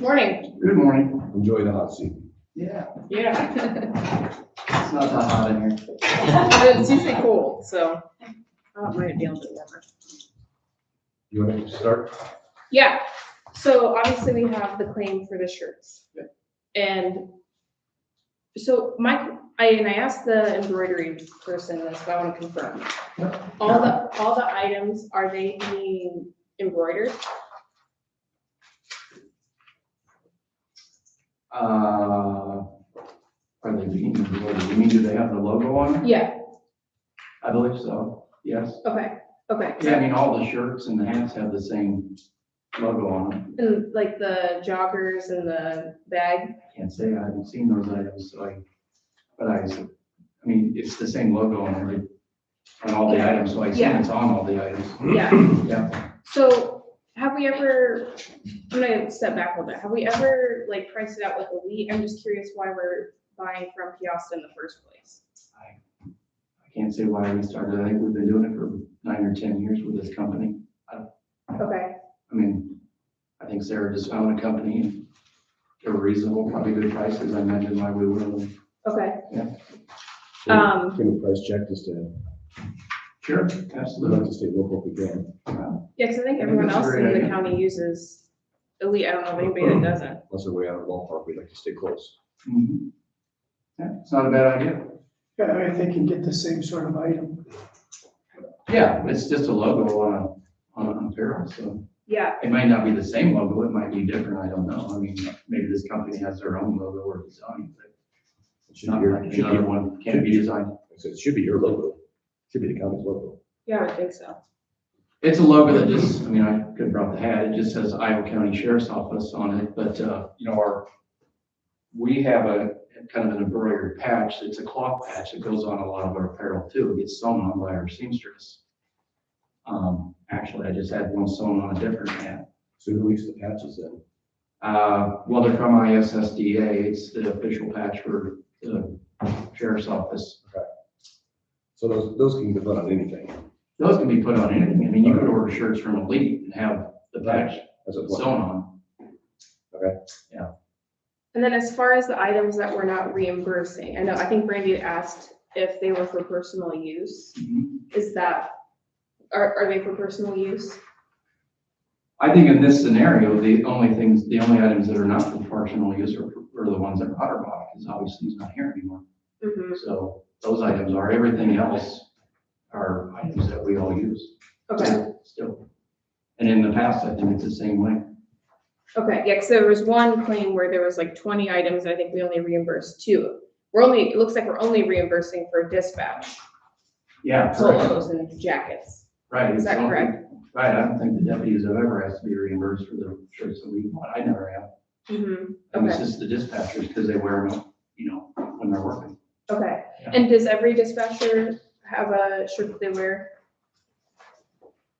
Morning. Good morning. Enjoy the hot seat. Yeah, Yeah. it's not that hot in here. It's usually cold, so I don't mind it being a little warmer. You want to start? Yeah, so obviously we have the claim for the shirts. Yep. And so I asked the embroidery person this, but I want to confirm. Yep. All the items, are they being embroidered? Are they being embroidered? You mean, do they have the logo on it? Yeah, I believe so, yes. okay. Yeah, I mean, all the shirts and the hats have the same logo on them. And like the joggers and the bag? Can't say I haven't seen those items, so I mean, it's the same logo on all the Yeah. items, so I assume Yeah. it's on all the items. Yeah. Yeah. So have we ever, I'm gonna step back a little bit. Have we ever like priced it out with Elite? I'm just curious why we're buying from Piasta in the first place. I can't say why we started. I think we've been doing it for 9 or 10 years with this company. Okay, I mean, I think Sarah just found a company and they're reasonable, probably good prices. I mentioned why we were with them. okay. Can we price check just to, Sure, we'd like absolutely. to stay local if we can, Yeah, because I think I think everyone that's a else great in the idea. county uses Elite. I don't know of anybody that doesn't. unless we're way out of the ballpark, we'd like to stay close. Mhm. Yeah, it's not a bad idea. Yeah, I think you get the same sort of item. Yeah, it's just a logo on an apparel, so Yeah, it might not be the same logo, it might be different, I don't know. I mean, maybe this company has their own logo or design, but It it's should be not your, like another one can't be designed. it should be your logo, should be the county's logo. yeah, I would think so. It's a logo that just, I mean, I could have brought the hat, it just says Iowa County Sheriff's Office on it, but, you know, we have a kind of an embroidered patch, it's a cloth patch that goes on a lot of our apparel too, it gets sewn on by our seamstress. Actually, I just had one sewn on a different hat. So who makes the patches then? Well, they're from ISSDA, it's the official patch for the Sheriff's Office. So those can be put on anything. Those can be put on anything, I mean, you could order shirts from Elite and have the patch That's a sewn on. And then as far as the items that we're not reimbursing, I think Brandy asked if they were for personal use. Is that, are they for personal use? I think in this scenario, the only items that are not for personal use are the ones that Rotter bought, because obviously he's not here anymore. Mm-hmm. So those items are, everything else are items that we all use. Okay, Still. And in the past, I think it's the same way. okay, yeah, because there was one claim where there was like 20 items, I think we only reimbursed 2. It looks like we're only reimbursing for dispatch, Yeah. polos and jackets. Right. Is that correct? Right, I don't think the deputies have ever asked to be reimbursed for the shirts that we bought. I never have. Mm-hmm, And it's okay, just the dispatchers, because they wear them, you know, when they're working. okay. Yeah. And does every dispatcher have a shirt that they wear?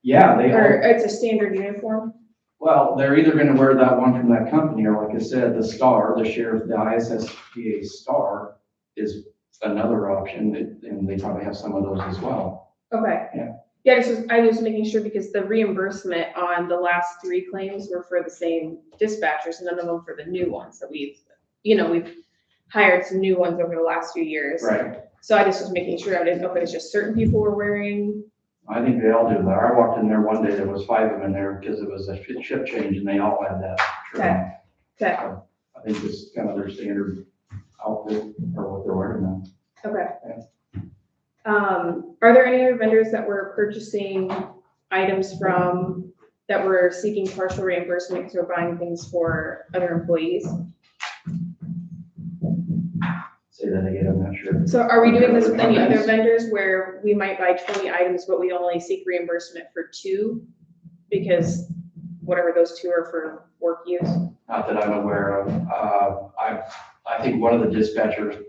Yeah, Or it's a standard uniform? well, they're either gonna wear that one from that company, or like I said, the star, the sheriff, the ISSPA star is another option, and they probably have some of those as well. Okay. Yeah. Yeah, I was making sure because the reimbursement on the last 3 claims were for the same dispatchers, none of them for the new ones that we've hired some new ones over the last few years. Right. So I just was making sure I didn't know if it was just certain people were wearing. I think they all do that. I walked in there one day, there was 5 of them in there, because it was a shift change, and they all had that shirt on. Okay, So I think it's kind of their standard outfit, or what they're wearing now. okay. Are there any other vendors that were purchasing items from that were seeking partial reimbursement because we're buying things for other employees? Say that again, I'm not sure. So are we doing this with any other vendors where we might buy 20 items, but we only seek reimbursement for 2? Because whatever those 2 are for work use? Not that I'm aware of. I think one of the dispatchers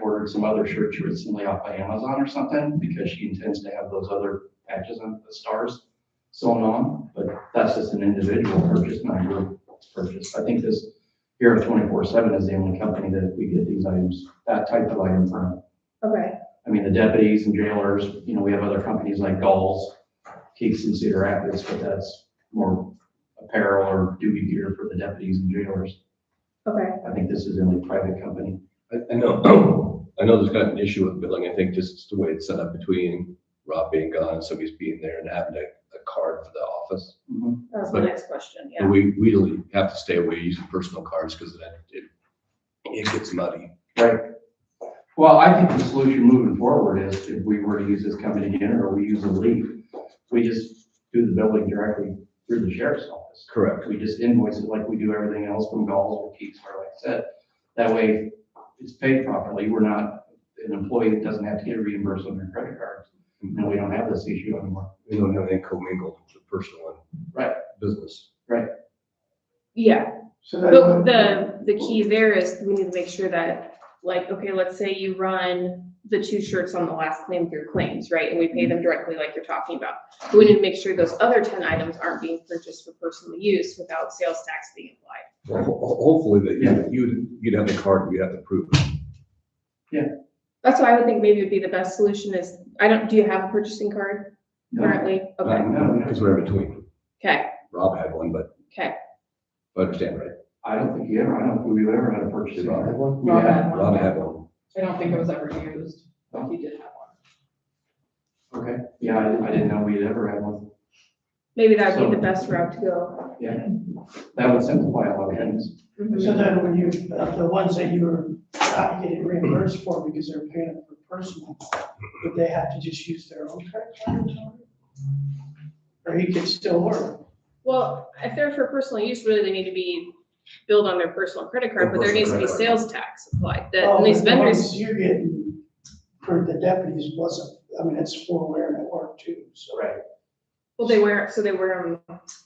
ordered some other shirts recently off by Amazon or something, because she intends to have those other patches on the stars sewn on, but that's just an individual purchase, not a group purchase. I think this here at 24/7 is the only company that we get these items, that type of item from. Okay, I mean, the deputies and jailers, you know, we have other companies like Gulls, Keeks and Cedar Rapids, but that's more apparel or duty gear for the deputies and jailers. Okay, I think this is in a private company. I know, I know there's kind of an issue with billing. I think just the way it's set up between Rob being gone and somebody's being there and having a card for the office. that was my next question, yeah. And we really have to stay away using personal cards because it gets muddy. Right. Well, I think the solution moving forward is if we were to use this company again, or we use a lead, we just do the billing directly through the sheriff's office. Correct. We just invoice it like we do everything else from Galls or Keats, or like I said. That way it's paid properly. We're not an employee that doesn't have to get reimbursed on their credit cards. And we don't have this issue anymore. We don't have any commingled with personal Right. and business. Yeah, So but that, the key there is we need to make sure that, like, okay, let's say you run the 2 shirts on the last claim through claims, right? And we pay them directly like you're talking about. But we need to make sure those other 10 items aren't being purchased for personal use without sales tax being applied. Well, hopefully that you'd have the card, and you'd have to prove it. That's why I would think maybe would be the best solution is, do you have a purchasing card No. currently? Okay, Because we're in between. okay, Rob had one, but okay. I understand, right? I don't think we've ever had a purchasing Did Rob have card. one? Rob Yeah. had one. Rob had one. I don't think it was ever used, but he did have one. Okay, yeah, I didn't know we'd ever had one. Maybe that would So- be the best route to go. Yeah, that would simplify a lot of things. Mhm. so then when you, the ones that you were not getting reimbursed for because they're paying it for personal, would they have to just use their own credit card or something? Or he could still order? Well, if they're for personal use, really, they need to be billed on their personal credit card, Their but there needs to be personal credit sales tax applied. Oh, And these but the vendors, ones you're getting for the deputies wasn't, I mean, it's for wearing at work too, so. Right. well, they wear them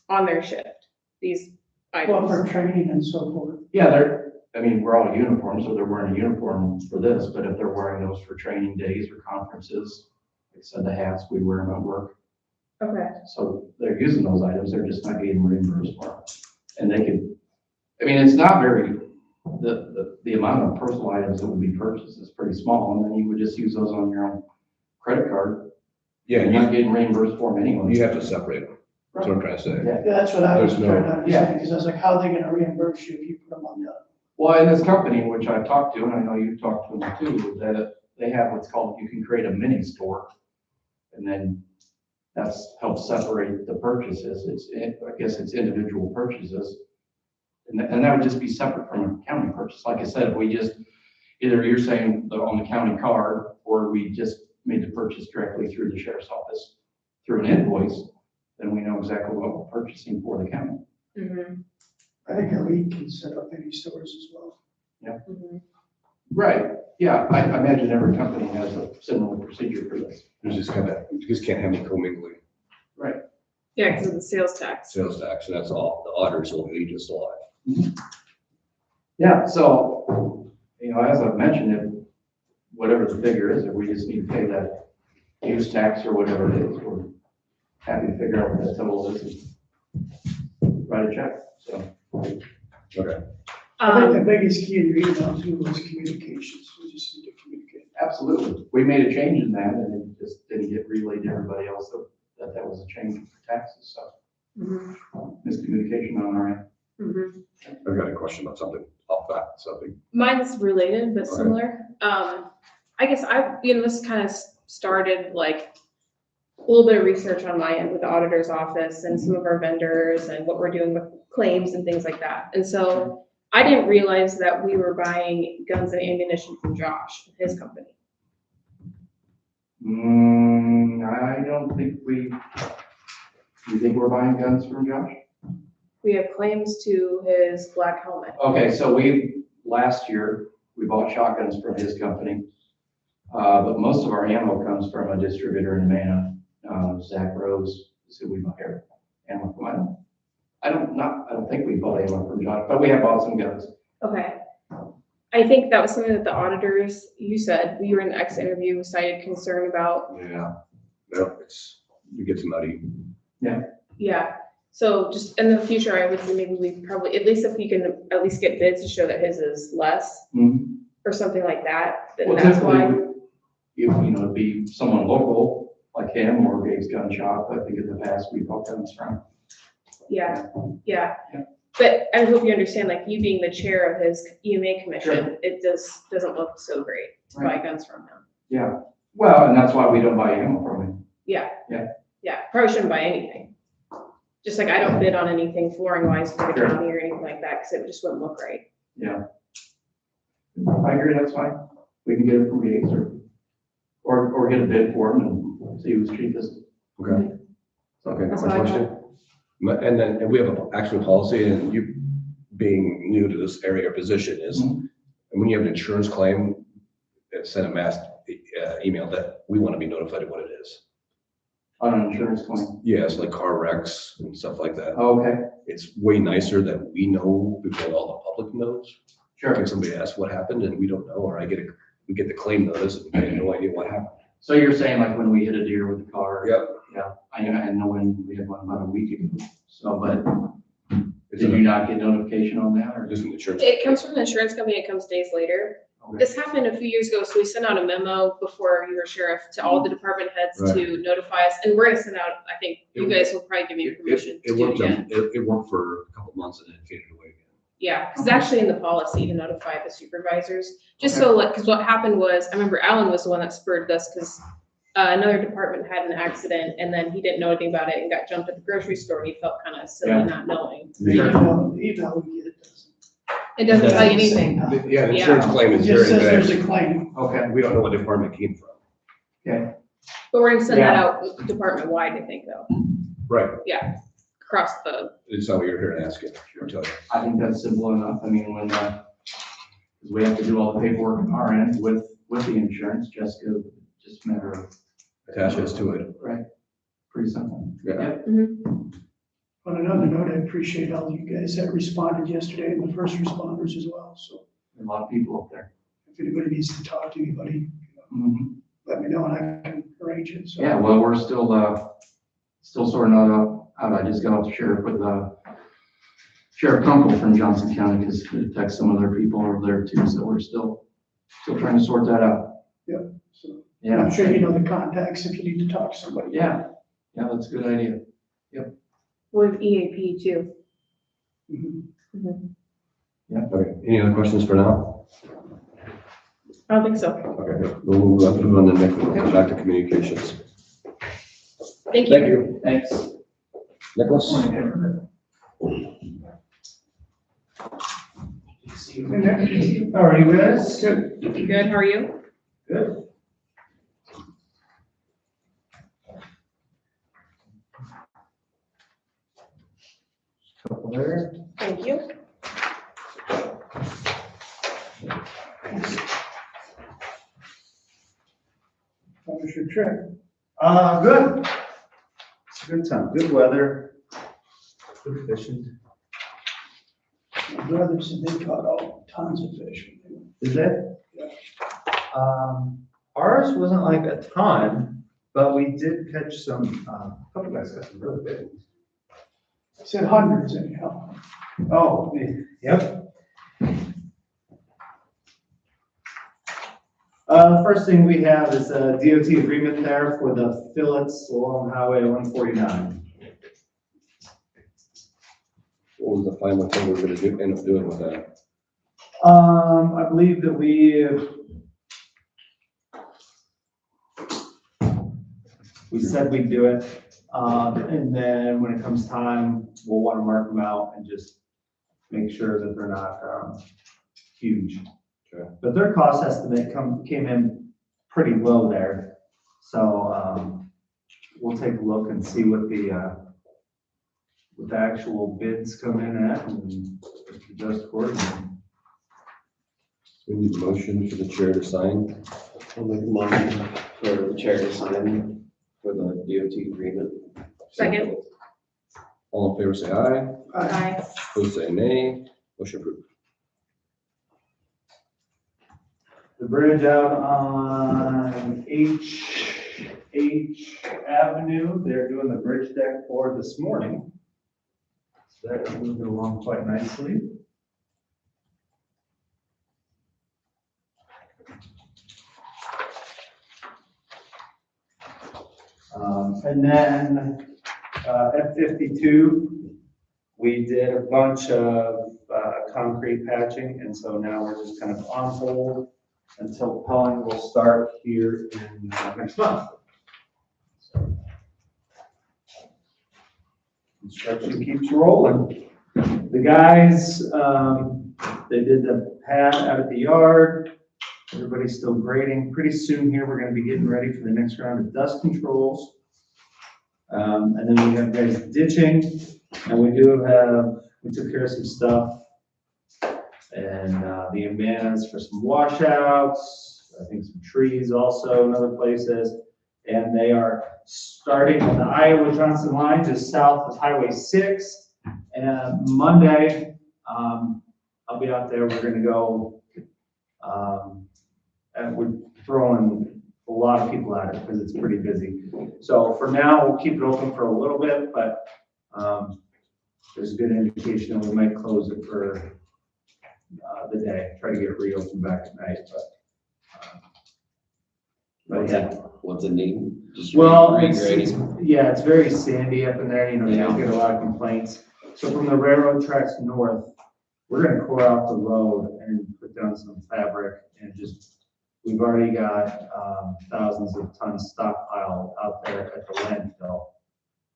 on their shift, these Well, for items. training and so forth. Yeah, we're all uniform, so they're wearing a uniform for this, but if they're wearing those for training days or conferences, like I said, the hats, we wear them at work. Okay, So they're using those items, they're just not getting reimbursed for them. And they could, it's not very, the amount of personal items that would be purchased is pretty small, and then you would just use those on your own credit card. Yeah, You're not getting reimbursed for them anyway. you have to separate them. That's what I'm trying to say. Yeah. Yeah, that's what I was There's no- trying to understand, because I was like, how are they gonna reimburse you if you put them on the other? Well, in this company, which I've talked to, and I know you've talked to them too, that they have what's called, you can create a mini store. And then that's helps separate the purchases. I guess it's individual purchases. And that would just be separate from a county purchase. Like I said, if we just, either you're saying on the county card, or we just made the purchase directly through the sheriff's office, through an invoice, then we know exactly what we're purchasing for the county. mhm, I think Elite can set up any stores as well. mhm. Right, yeah, I imagine every company has a similar procedure for this. There's just you just can't have any commingling, Yeah, because of the sales tax. sales tax, and that's all. The auditors will lead us a lot. Yeah, so, as I've mentioned, whatever the figure is, if we just need to pay that use tax or whatever it is, we're happy to figure out what that total is and write a check, so. Okay. I think the Um, biggest key in your email too was communications, we just need to communicate. Absolutely. We made a change in that and it just didn't get relayed to everybody else that was a change for taxes, so mhm, miscommunication on our end. mhm. I've got a question about something off that, something. Mine's related but Okay. similar. I guess this kind of started like a little bit of research on my end with the auditor's office and some of our vendors and what we're doing with claims and things like that. And so I didn't realize that we were buying guns and ammunition from Josh, his company. I don't think you think we're buying guns from Josh? We have claims to his black helmet. Okay, so last year, we bought shotguns from his company. But most of our ammo comes from a distributor in Mana, Zach Rose, is who we buy our ammo from. I don't think we bought ammo from Josh, but we have bought some guns. Okay. I think that was something that the auditors, you said, we were in the X interview, cited concern about. Yeah. No, it gets muddy. Yeah, so just in the future, I would say maybe we probably, at least if we can at least get bids to show that his is less or something like that, then Well, that's why. typically, it'd be someone local, like him or Gabe's Gun Shop, I think in the past we bought guns from. yeah. Yeah. But I hope you understand, like, you being the chair of his EMA commission, it doesn't look so great to buy guns from him. Yeah, well, and that's why we don't buy ammo from him. Yeah. Yeah. Yeah, probably shouldn't buy anything. Just like I don't bid on anything flooring wise for the Sure. county or anything like that, because it just wouldn't look right. Yeah. I agree, that's fine. We can get it from Gates or get a bid for them and see who's cheapest. Okay. Okay, That's good what I question. And we have an actual policy, and you being new to this area or position is, Mhm. when you have an insurance claim, send a mass email that we want to be notified of what it is. On an insurance claim. Yes, like car wrecks and stuff like that. Oh, okay, It's way nicer that we know before all the public knows. sure. If somebody asks what happened and we don't know, or we get the claim notice and we have no idea what happened. So you're saying like when we hit a deer with the car? Yep. Yeah, I know when we had one about a week ago. So, but It's did you not get notification on that or? just an insurance. It comes from the insurance company, it comes days later. Okay. This happened a few years ago, so we sent out a memo before you were sheriff to all the department heads to notify us, and we're gonna send out, I think, you guys will probably give me permission to It do it worked, again. it worked for a couple months and then it faded away again. Yeah, because it's actually in the policy to notify the supervisors, just so like, because what happened was, I remember Alan was the one that spurred this, because another department had an accident, and then he didn't know anything about it and got jumped at the grocery store, and he felt kind of silly Yeah. not knowing. The email we get it doesn't. It doesn't tell you Yeah. anything. Yeah, the insurance claim It is just very says there's vague. a claim. Okay, We don't know what department it came from. okay, But we're gonna send that Yeah. out department-wide, I think, though, Right. across the, It's not what you're here to ask it. I'll tell you. I think that's simple enough. I mean, when, because we have to do all the paperwork on our end with the insurance, Jessica, just a matter of, Attach us to it. right? Pretty simple. Yeah. On another note, I appreciate all you guys that responded yesterday and the first responders as well. So A lot of people up there. if anybody needs to talk to anybody, Mhm. let me know and I can arrange it. So Yeah, well, we're still sorting that out. I just got off the sheriff with, Sheriff Kunkel from Johnson County, because it affects some other people over there too, so we're still trying to sort that out. So Yeah. I'm sure you know the contacts if you need to talk to somebody. Yeah, that's a good idea. with EAP too. Mhm. Okay, any other questions for now? I don't think so. Okay, we'll move on to the next one, come back to communications. Thank you. Thank you. Thanks. Nicholas? How are you guys? Good. Good, how are you? Good. Couple there. Thank you. How was your trip? Good. It's a good time, good weather, good fishing. My brother said they caught all tons of fish. Is it? Yeah. Ours wasn't like a ton, but we did catch some, a couple guys got some really big ones. He said hundreds anyhow. Oh, yep. First thing we have is a DOT agreement there for the fillets along Highway 149. What was the final thing we were gonna end up doing with that? I believe that we said we'd do it, and then when it comes time, we'll want to mark them out and just make sure that they're not, huge. Okay. But their cost estimate came in pretty low there, so, we'll take a look and see what the actual bids come in at and adjust accordingly. We need a motion for the chair to sign. I'll make a motion for the chair to sign for the DOT agreement. Second. All in favor, say aye. Bye. Opposed, say nay. Motion approved. The bridge out on H Avenue, they're doing the bridge deck for this morning. So that is moving along quite nicely. And then F-52 We did a bunch of concrete patching, and so now we're just kind of on hold until pelling will start here in next month. Construction keeps rolling. The guys, they did the pad out at the yard. Everybody's still grading. Pretty soon here, we're gonna be getting ready for the next round of dust controls. And then we have guys ditching, and we took care of some stuff. And the Amanas for some washouts, I think some trees also in other places. And they are starting on the Iowa-Johnson line just south of Highway 6. And Monday, I'll be out there. We're gonna go, and we're throwing a lot of people at it because it's pretty busy. So for now, we'll keep it open for a little bit, but there's a good indication that we might close it for the day, try to get it reopened back at night, but yeah. What's the name? Just Well, regrading. it's very sandy up in there, you know, you don't get a lot of complaints. So from the railroad tracks north, we're gonna core out the road and put down some fabric and we've already got thousands of tons stockpiled out there at the landfill.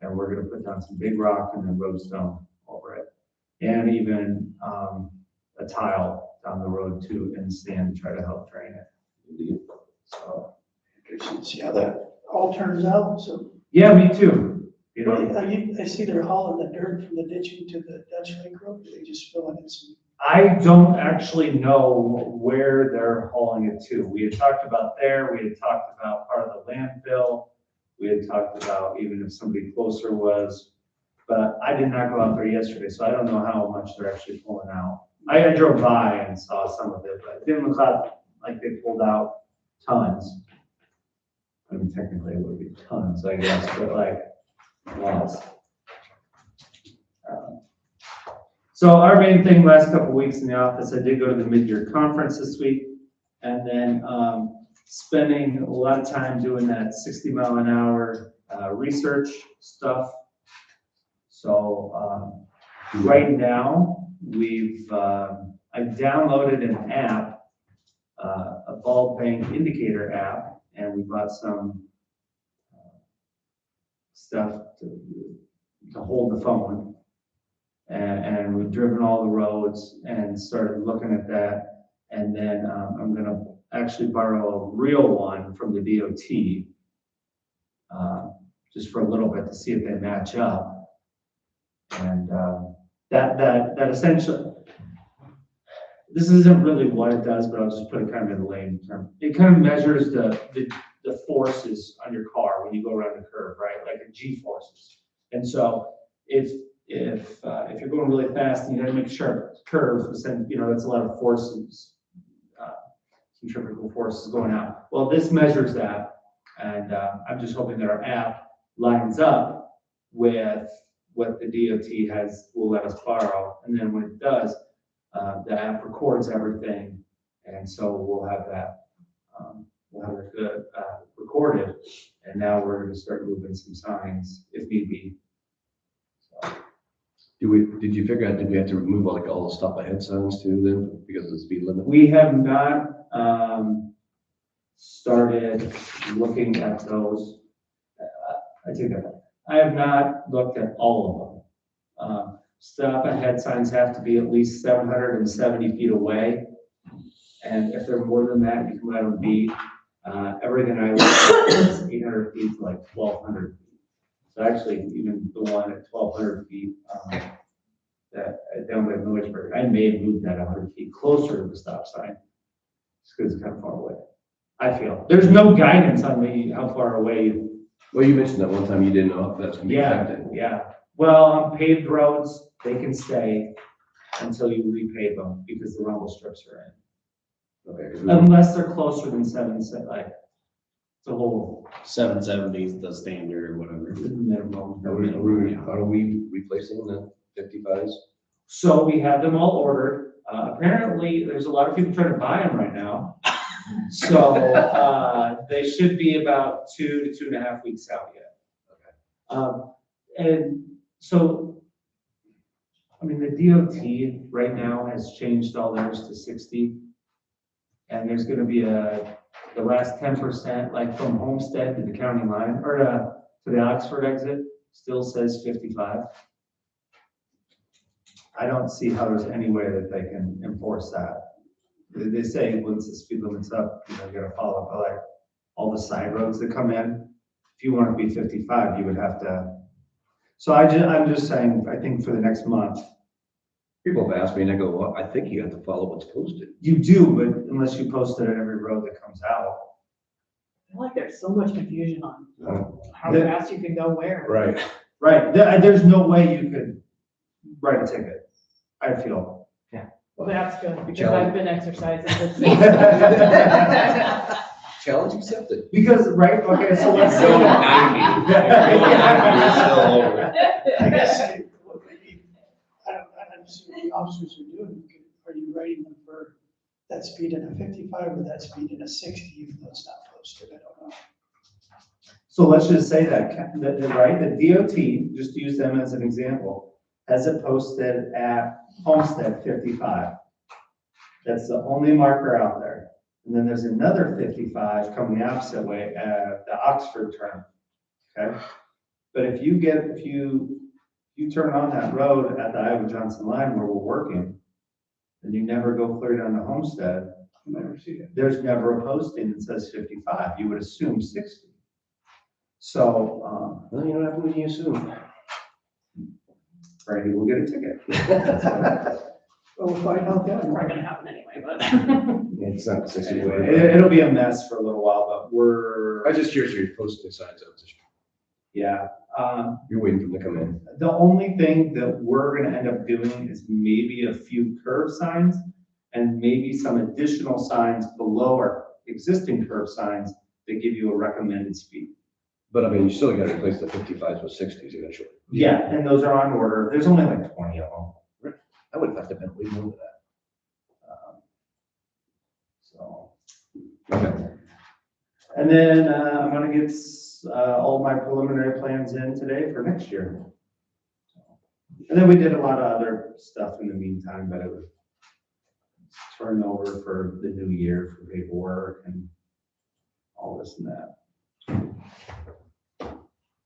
And we're gonna put down some big rock and then roadstone over it. And even a tile down the road too and sand to try to help drain it. So. Interesting to see how that. All turns out, so. Yeah, me too. You know, I see they're hauling the dirt from the ditching to the Dutch Lake Road, they just filling in some. I don't actually know where they're hauling it to. We had talked about there, we had talked about part of the landfill. We had talked about even if somebody closer was, but I did not go out there yesterday, so I don't know how much they're actually pulling out. I drove by and saw some of it, but it didn't look like they pulled out tons. I mean, technically it would be tons, I guess, but like lots. So our main thing last couple of weeks in the office, I did go to the mid-year conference this week, and then spending a lot of time doing that 60-mile-an-hour research stuff. So right now, I've downloaded an app, a ball bank indicator app, and we bought some stuff to hold the phone. And we've driven all the roads and started looking at that. And then I'm gonna actually borrow a real one from the DOT just for a little bit to see if they match up. And that essentially, this isn't really what it does, but I'll just put it kind of in a lame term. It kind of measures the forces on your car when you go around the curve, right? Like the G forces. And so if you're going really fast and you gotta make sharp curves, then you know that's a lot of forces, centrifugal forces going out. Well, this measures that, and I'm just hoping that our app lines up with what the DOT will let us borrow, and then when it does, the app records everything, and so we'll have that good recorded, and now we're going to start moving some signs if need be. So. Did you figure out, did we have to remove all the stop ahead signs too then because of the speed limit? We have not started looking at those. I take that back. I have not looked at all of them. Stop ahead signs have to be at least 770 feet away. And if they're more than that, you can let them be. Everything I looked at is 800 feet to like 1,200 feet. So actually, even the one at 1,200 feet, that down by Millersburg, I may have moved that 100 feet closer to the stop sign. Just because it's kind of far away. I feel there's no guidance on me how far away. Well, you mentioned that one time you didn't know if that's gonna be affected. Yeah. Well, on paved roads, they can stay until you repave them because the rumble strips are in. Okay. Unless they're closer than like it's a whole 770 is the standard or whatever. minimum. Are we replacing the 55s? So we have them all ordered. Apparently, there's a lot of people trying to buy them right now. So they should be about 2 to 2.5 weeks out yet. And so I mean, the DOT right now has changed all theirs to 60. And there's gonna be the last 10%, like from Homestead to the county line, or to the Oxford exit, still says 55. I don't see how there's any way that they can enforce that. They say once the speed limit's up, you gotta follow, but like all the side roads that come in, if you want to be 55, you would have to. So I'm just saying, I think for the next month, People have asked me and I go, well, I think you have to follow what's posted. you do, but unless you post it on every road that comes out. I feel like there's so much confusion on how The- fast you can go where. Right. Right, there's no way you could write a ticket, I feel. Well, that's good, because Challenge. I've been exercising this. Challenge accepted. Because, right, okay, so let's say. You're going 90. You're going 90, you're still over it. I guess, what maybe, I don't see what the officers are doing. Are you writing them for that speed in a 55 or that speed in a 60, even though it's not posted? I don't know. So let's just say that, right, the DOT, just to use them as an example, has it posted at Homestead 55. That's the only marker out there. And then there's another 55 coming the opposite way at the Oxford turn, okay? But if you turn on that road at the Iowa Johnson line where we're working, and you never go clear down to Homestead, I never see it. there's never a posting that says 55. You would assume 60. So, Well, you know what happens when you assume. Brady will get a ticket. Well, we'll find out It's then. probably gonna happen anyway, but. It's not 60 Anyway, way. it'll be a mess for a little while, but we're, I was just curious, you're posting signs up. yeah. You're waiting for them to come in. The only thing that we're gonna end up doing is maybe a few curve signs and maybe some additional signs below our existing curve signs that give you a recommended speed. But I mean, you still gotta replace the 55s with 60s eventually. Yeah, and those are on order. There's only like 20 of them. I would have thought to been way more than So, that. Okay. and then I'm gonna get all my preliminary plans in today for next year. And then we did a lot of other stuff in the meantime, but it was turned over for the new year for paperwork and all this and that.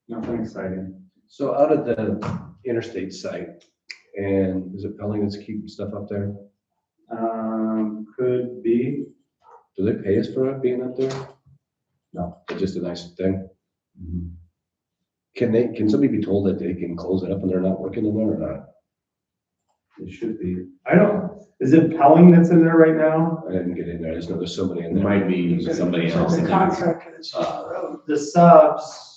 Nothing exciting. So out of the interstate site, and is it Pelling that's keeping stuff up there? Could be. Do they pay us for being up there? No. It's just a nice thing. Can somebody be told that they can close it up when they're not working in there or not? It should be. Is it Pelling that's in there right now? I didn't get in there. I just know there's somebody in It there. might be somebody So else. the contractor that's on the road. The subs,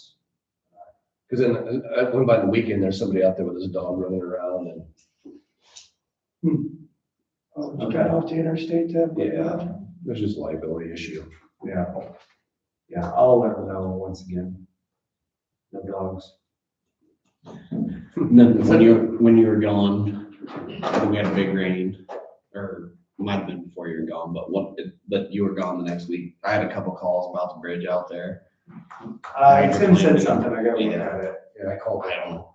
Cause then I went by the weekend, there's somebody out there with his dog running around and Oh, you Okay. get off the interstate to. Yeah. there's just a liability issue. yeah. Yeah, I'll let them know once again. No dogs. And then when you were gone, we had a big rain, or might have been before you were gone, but you were gone the next week. I had a couple calls about the bridge out there. Tim said something, I gotta look at it. Yeah, I called. I don't,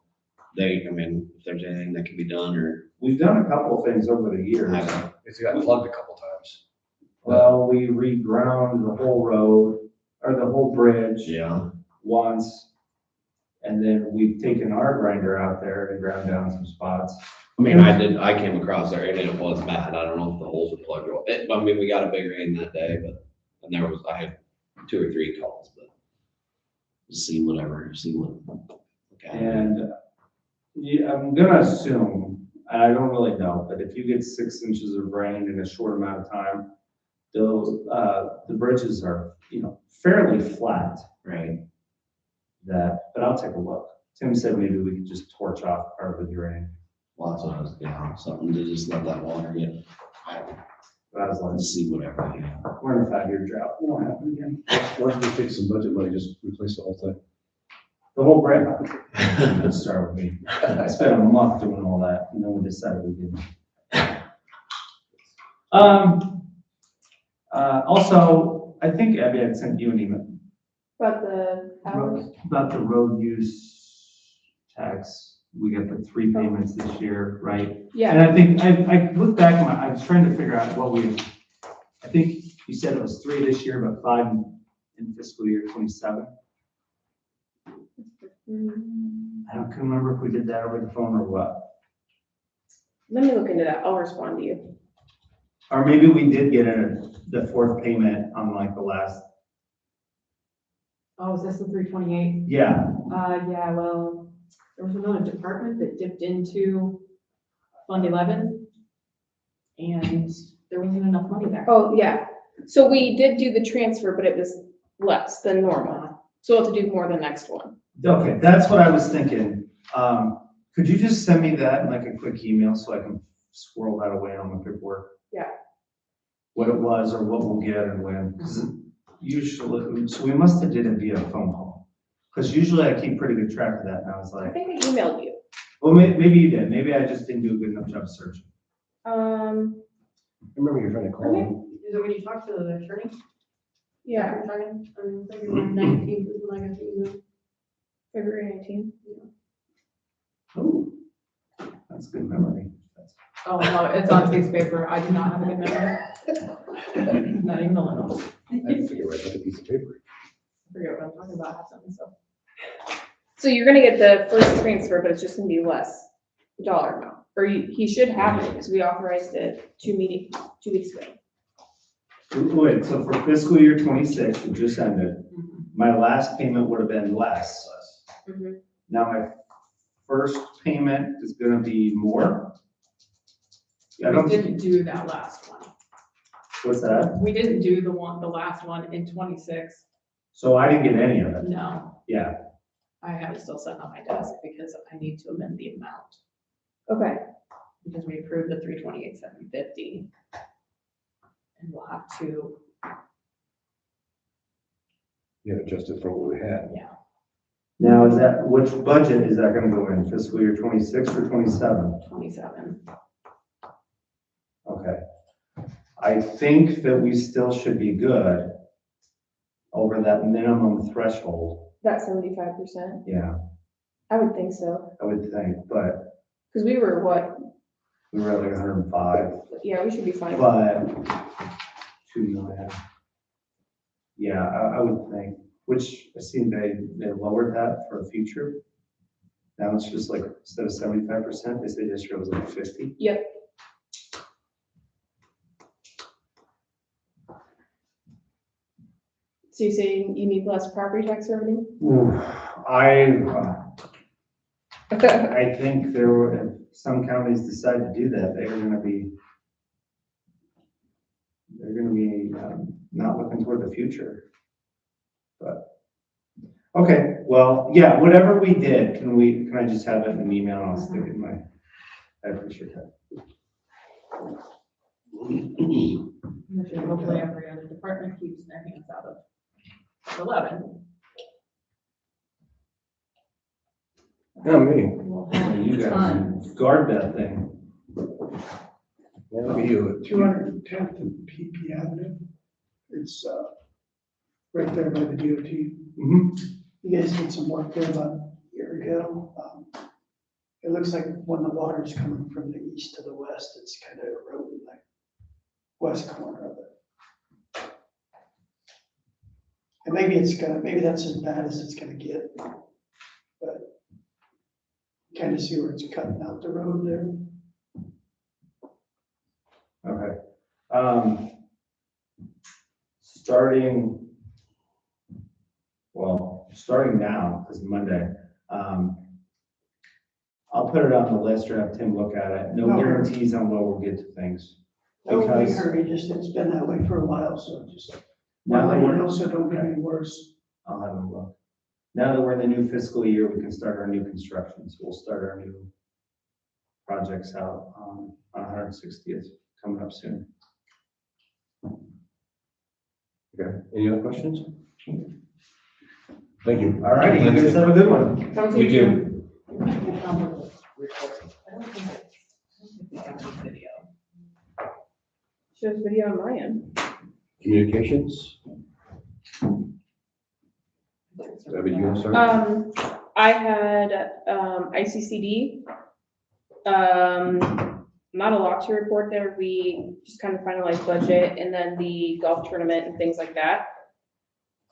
if there's anything that can be done, or, We've done a couple of things over the years. I don't, It's got plugged a couple times. Well, we reground the whole road, or the whole bridge yeah. once. And then we've taken our grinder out there and ground down some spots. I mean, I came across there and it was bad. I don't know if the holes were plugged or what. I mean, we got a big rain that day, and I had 2 or 3 calls, but see what. Okay. And yeah, I'm gonna assume, and I don't really know, but if you get 6 inches of rain in a short amount of time, the bridges are, fairly flat. Right. But I'll take a look. Tim said maybe we could just torch off part of the drain. Well, that's what I was, something to just let that water get, But I was like, let's see whatever. we're in a 5-year drought, it won't happen again. Why don't we take some budget money, just replace the whole thing? The whole bridge, let's start with me. I spent a month doing all that, and then we decided we didn't. Also, I think Abby had sent you an email About the hours, about the road use tax. we got the 3 payments this year, right? Yeah, And I think, I looked back, I was trying to figure out what I think you said it was 3 this year, but 5 in fiscal year 27. I don't can remember if we did that over the phone or what. let me look into that. I'll respond to you. Or maybe we did get the 4th payment on like the last, Oh, is this the 328? yeah. Yeah, well, there was another department that dipped into Fund 11. And there wasn't enough money there. Oh, yeah. So we did do the transfer, but it was less than normal. So we'll have to do more the next one. Okay, that's what I was thinking. Could you just send me that in like a quick email so I can swirl that away on my paperwork? Yeah. What it was or what we'll get and when, because usually, so we must have did it via phone call. Because usually I keep pretty good track of that, and I was I like, think I emailed you. well, maybe you did, maybe I just didn't do a good enough job searching. I remember you were trying to call Okay. him. Is it when you talk to the attorney? Yeah, February 19th is when I got the email. February 19th. Oh, that's good memory. Oh, no, it's on piece of paper. I do not have a good memory. Not even a little. I had to figure out a piece of paper. I forget what I'm talking about, half something, so. So you're gonna get the first transfer, but it's just gonna be less dollar amount. Or he should have it because we authorized it 2 weeks ago. Wait, so for fiscal year 26, which just ended, my last payment would have been less. Mhm. Now my first payment is gonna be more? I We don't, didn't do that last one. what's that? We didn't do the last one in 26. So I didn't get any of it, No, yeah. I have it still sitting on my desk because I need to amend the amount. Okay, Because we approved the 328,750. And we'll have to, You had adjusted for what we had. Now is that, which budget is that gonna go in, fiscal year 26 or 27? 27. Okay. I think that we still should be good over that minimum threshold, that's 75%. yeah, I would think so. I would think, but Because we were what? we were at like 105. Yeah, we should be fine. But 2 million. Yeah, I would think, which I seen they lowered that for the future. Now it's just like, instead of 75%, they say this year was like 50. Yep. So you say you need less property tax revenue? Ooh, I think there were, if some counties decide to do that, they're gonna be not looking toward the future. But, okay, well, yeah, whatever we did, can I just have it in an email and I'll stick it in my, I appreciate that. Hopefully every other department keeps their hands out of 11. Yeah, me. We'll have You guys tons. guard that thing. Yeah, we do it. 210th and PP Avenue. It's, right there by the DOT. Mhm. You guys did some work there about a year ago. It looks like when the water's coming from the east to the west, it's kind of eroding like west corner of it. And maybe that's as bad as it's gonna get. But kind of see where it's cutting out the road there. Okay. Starting now, because Monday, I'll put it on the list or have Tim look at it. No Okay. guarantees on when we'll get to things. Don't be Because hurry, it's been that way for a while, so just, now that we're, also don't get any worse. I'll have a look. Now that we're in the new fiscal year, we can start our new constructions. We'll start our new projects out on 160th coming up soon. Okay, any other questions? Thank you. All right, you guys have a good one. You too. I don't think we have any video. Shows video on my end. Communications? Debbie, you want to start? I had, ICCD. Not a lot to report there. We just kind of finalized budget and then the golf tournament and things like that.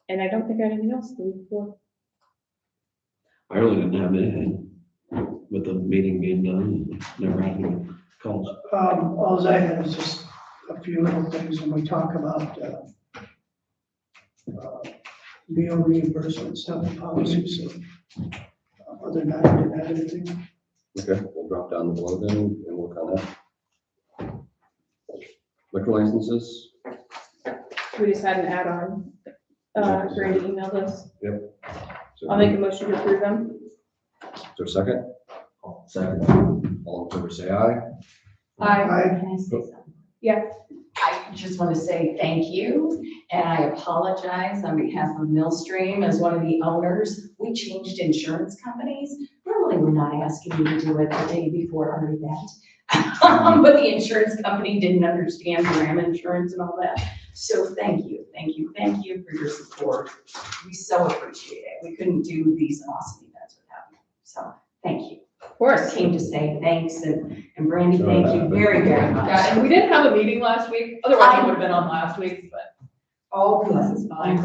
And I don't think I had anything else to report. I really didn't have anything with the meeting being done, never had any calls. All I had is just a few little things when we talk about, meal reimbursement stuff and policies, so. Other than that, I didn't have anything. Okay, we'll drop down below then and work on that. Liquor licenses, We just had an add-on. Brandy emailed us. so I'll make a motion to approve them. is there a second? Second. All in favor, say aye. I, Can I say something? Yeah. I just want to say thank you, and I apologize on behalf of Millstream as one of the owners. We changed insurance companies. Normally, we're not asking you to do it the day before our event. But the insurance company didn't understand RAM insurance and all that. So thank you for your support. We so appreciate it. We couldn't do these awesome events without you. So thank you. Of course. Came to say thanks, and Brandy, thank you very, very much. Yeah, and we didn't have a meeting last week, otherwise it would have been on last week, but. Oh, This is good. fine.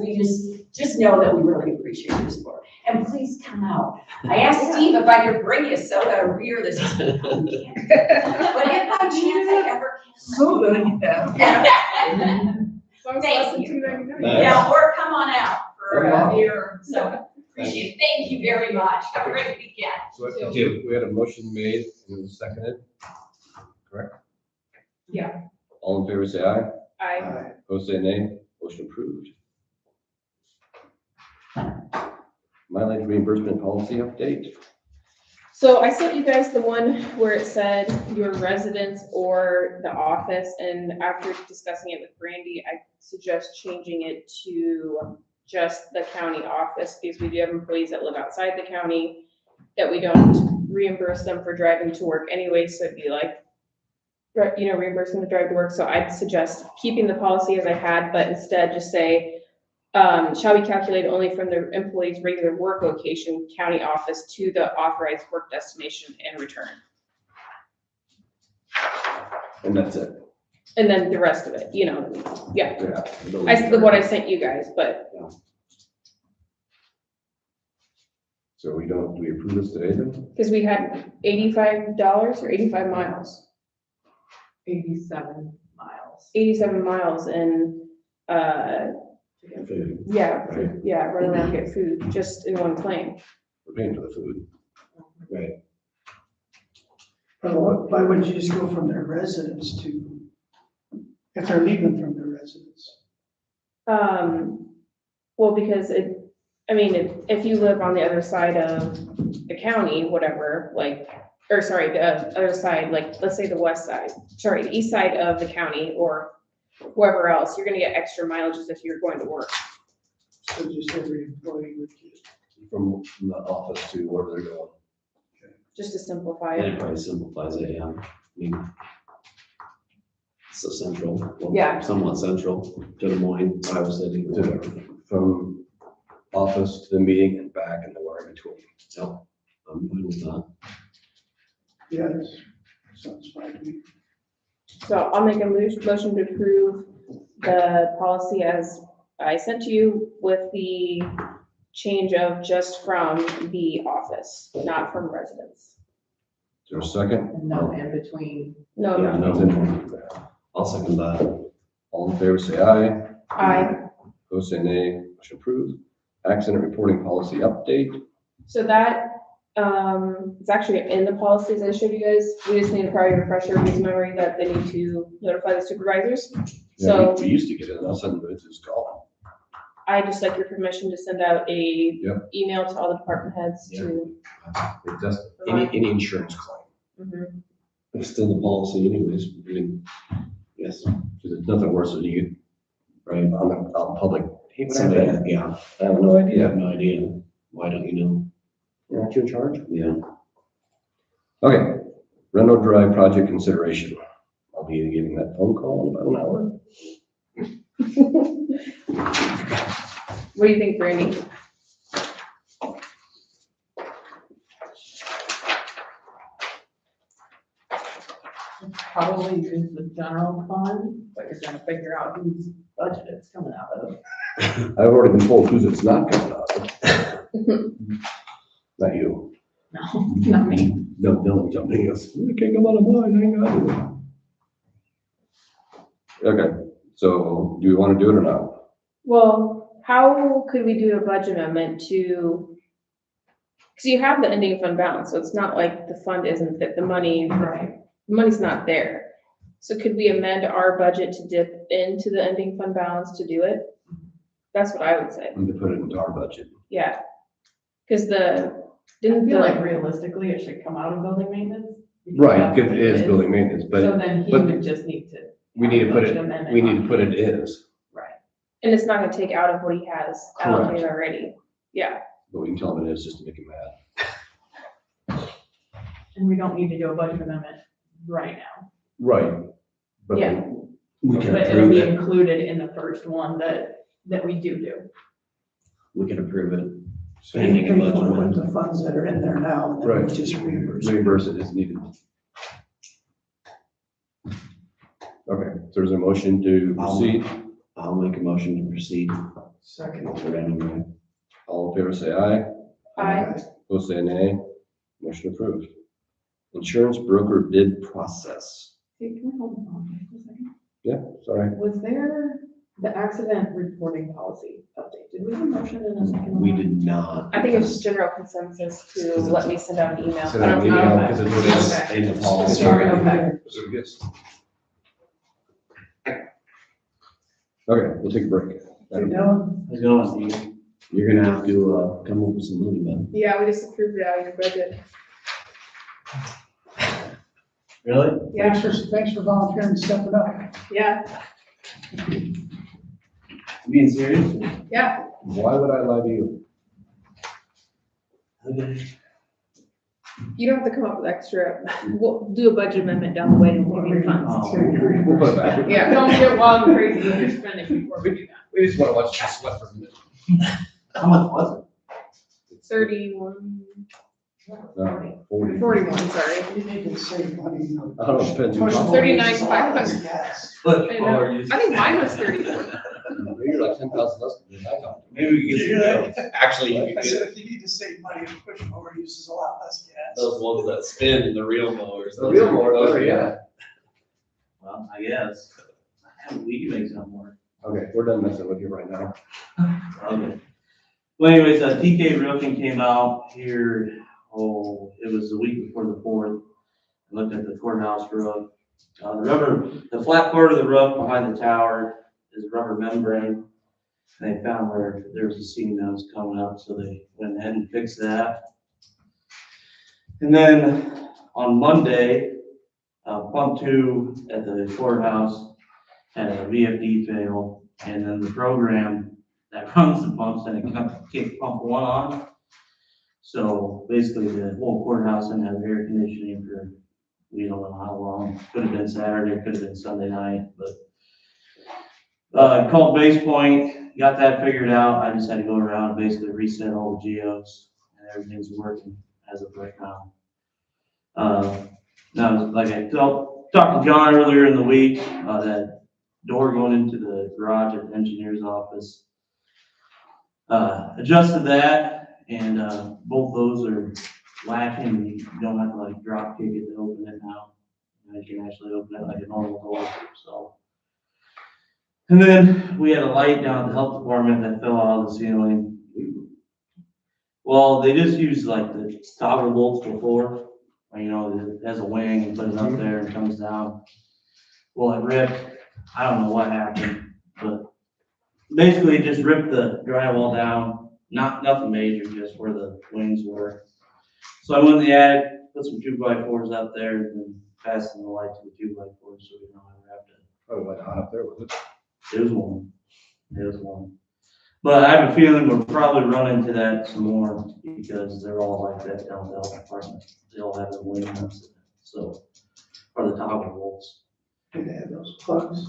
We just know that we really appreciate your support. And please come out. I asked Steve if I could bring you soda or beer this week. But if by chance I ever can. Thank you. Yeah, or come on out for a beer. So appreciate it. Thank you very much. Have a great weekend. So we had a motion made and it was seconded, correct? Yeah. All in favor, say aye. I, Opposed, say nay. Motion approved. Mileage reimbursement policy update. so I sent you guys the one where it said your residence or the office, and after discussing it with Brandy, I suggest changing it to just the county office, because we do have employees that live outside the county that we don't reimburse them for driving to work anyway, so it'd be like, reimbursement to drive to work. So I'd suggest keeping the policy as I had, but instead just say, shall be calculated only from the employee's regular work location, county office, to the authorized work destination and return. And that's it. And then the rest of it, yeah. What I sent you guys, but So do we approve this today then? because we had $85 or 85 miles, 87 miles. 87 miles and, Food. run around and get food just in one claim. We're paying for the food. Right. why wouldn't you just go from their residence to, if they're leaving from their residence? Well, because if you live on the other side of the county, whatever, the other side, let's say the east side of the county or wherever else, you're gonna get extra mileage as if you're going to work. So just every employee would get. From the office to wherever they're going. Just to simplify And it. it probably simplifies it, yeah. I mean, so central. well, Yeah. Somewhat central to Des Moines, Iowa City, whatever. From office to the meeting and back and nowhere in between. So I'm fine with that. Yes, sounds fine to me. So I'll make a motion to approve the policy as I sent to you with the change of just from the office, not from residence. Is there a second? And no in between. No, Yeah. No. I'll second that. All in favor, say aye. I, Opposed, say nay. Motion approved. Accident reporting policy update. so that, it's actually in the policies I showed you guys. We just need a prior refresher of his memory that they need to notify the supervisors. Yeah, So we used to get it, and all of a sudden it's just gone. I just like your permission to send out a Yep. email to all the department heads to. It does, remind- any insurance claim. Mhm. It's still the policy anyways. I mean, yes, Because it's nothing worse than you right. get on public. Hey, what Somebody, happened? yeah, I have no you idea. have no idea. Why don't you know? You're not you in charge? Yeah. Okay, Reno Drive project consideration. I'll be getting that phone call in about an hour. What do you think, Brandy? Probably use the general fund, but you're gonna figure out whose budget it's coming out of. I've already been told who's it's not coming out of. Not you. No, not me. No, Dylan jumped in and goes, "We can't come out of mine, I ain't got it." Okay, so do we want to do it or not? Well, how could we do a budget amendment to, because you have the ending fund balance, so it's not like the fund isn't, that the money, Right. the money's not there. So could we amend our budget to dip into the ending fund balance to do it? That's what I would say, And to put it into our budget. yeah. Because I didn't feel like the, realistically, it should come out of building maintenance. Right, because it is building maintenance, So but then he but would just need to. we need to put budget it, amendment we need on to put it as, Right. and it's not gonna take out of what he has Correct. allocated already, yeah. but we can tell him it is just to make him mad. And we don't need to do a budget amendment right now. Right. But Yeah. we can But it'll approve be it. included in the first one that we do. We can approve it. So you Pending a pay budget for amendment. the funds that are in there now, and then Right. we just reimburse. Reimburse it as needed. Okay, so there's a motion to proceed. I'll make a motion to proceed. Second. Referendum. All in favor, say aye. I, Opposed, say nay. Motion approved. Insurance broker bid process. Hey, can we hold on for a second? Yeah, sorry. Was there the accident reporting policy update? Did we have a motion in a second? We did not. I think it's just general consensus to let me send out an email. Send out an email Okay. because it's what it is. Okay. In the policy. Okay. So yes. Okay, we'll take a break. Hey, Dylan, How's it going, Steve? You're gonna have to, come up with some money, man. Yeah, we just approved it out of your budget. Really? Yeah, thanks for volunteering and stepping up. yeah, Being serious? yeah. Why would I lie to you? Okay. You don't have to come up with extra, we'll do a budget amendment down the way and we'll give you funds. Oh. We'll put it back. Yeah. Don't get wild and crazy with your spending before we do that. We just want to watch you sweat for a minute. How much was 31, No, 40. 41, sorry. You need to save money, you know. I don't know, depends who Push talks. more 39, uses a lot less 500. gas. it? I think mine was 34. You're like 10,000 less than I thought. Maybe we could get some, Actually, you I could said, get if you need to save money, push mower uses a lot less gas. those ones that spin, the real mowers. The real mower, those oh, are yeah. well, I guess. We can make some more. Okay, we're done messing with you right now. Okay. Well anyways, TK Roofing came out here, it was the week before the 4th. I looked at the courthouse roof. The flat part of the roof behind the tower is rubber membrane. And they found where there was a seam that was coming up, so they went ahead and fixed that. And then on Monday, pump 2 at the courthouse had a VFD fail, and then the program that runs the pumps and it kicked pump 1 on. So basically the whole courthouse didn't have air conditioning for, we don't know how long. Could have been Saturday, could have been Sunday night, but called Base Point, got that figured out. I just had to go around and basically reset all the geos, and everything's working as of right now. Now, like I talked to John earlier in the week, that door going into the garage at the engineer's office, adjusted that, and both those are latching. You don't have to like drop kick it to open it now. You can actually open it like a normal door, so. And then we had a light down at the health department that fell out of the ceiling. Well, they just used like the toggle bolts before, you know, it has a wing and put it up there and comes down. Well, it ripped. I don't know what happened, but basically it just ripped the drywall down. Nothing major, just where the wings were. So I went in the attic, put some 2x4s up there, and then fastened the light to the 2x4s so we don't ever have to. Probably went on up there with it. It was one. It was one. But I have a feeling we'll probably run into that some more because they're all like that down the health department. They all have the wings, so, or the toggle bolts. Do they have those plugs?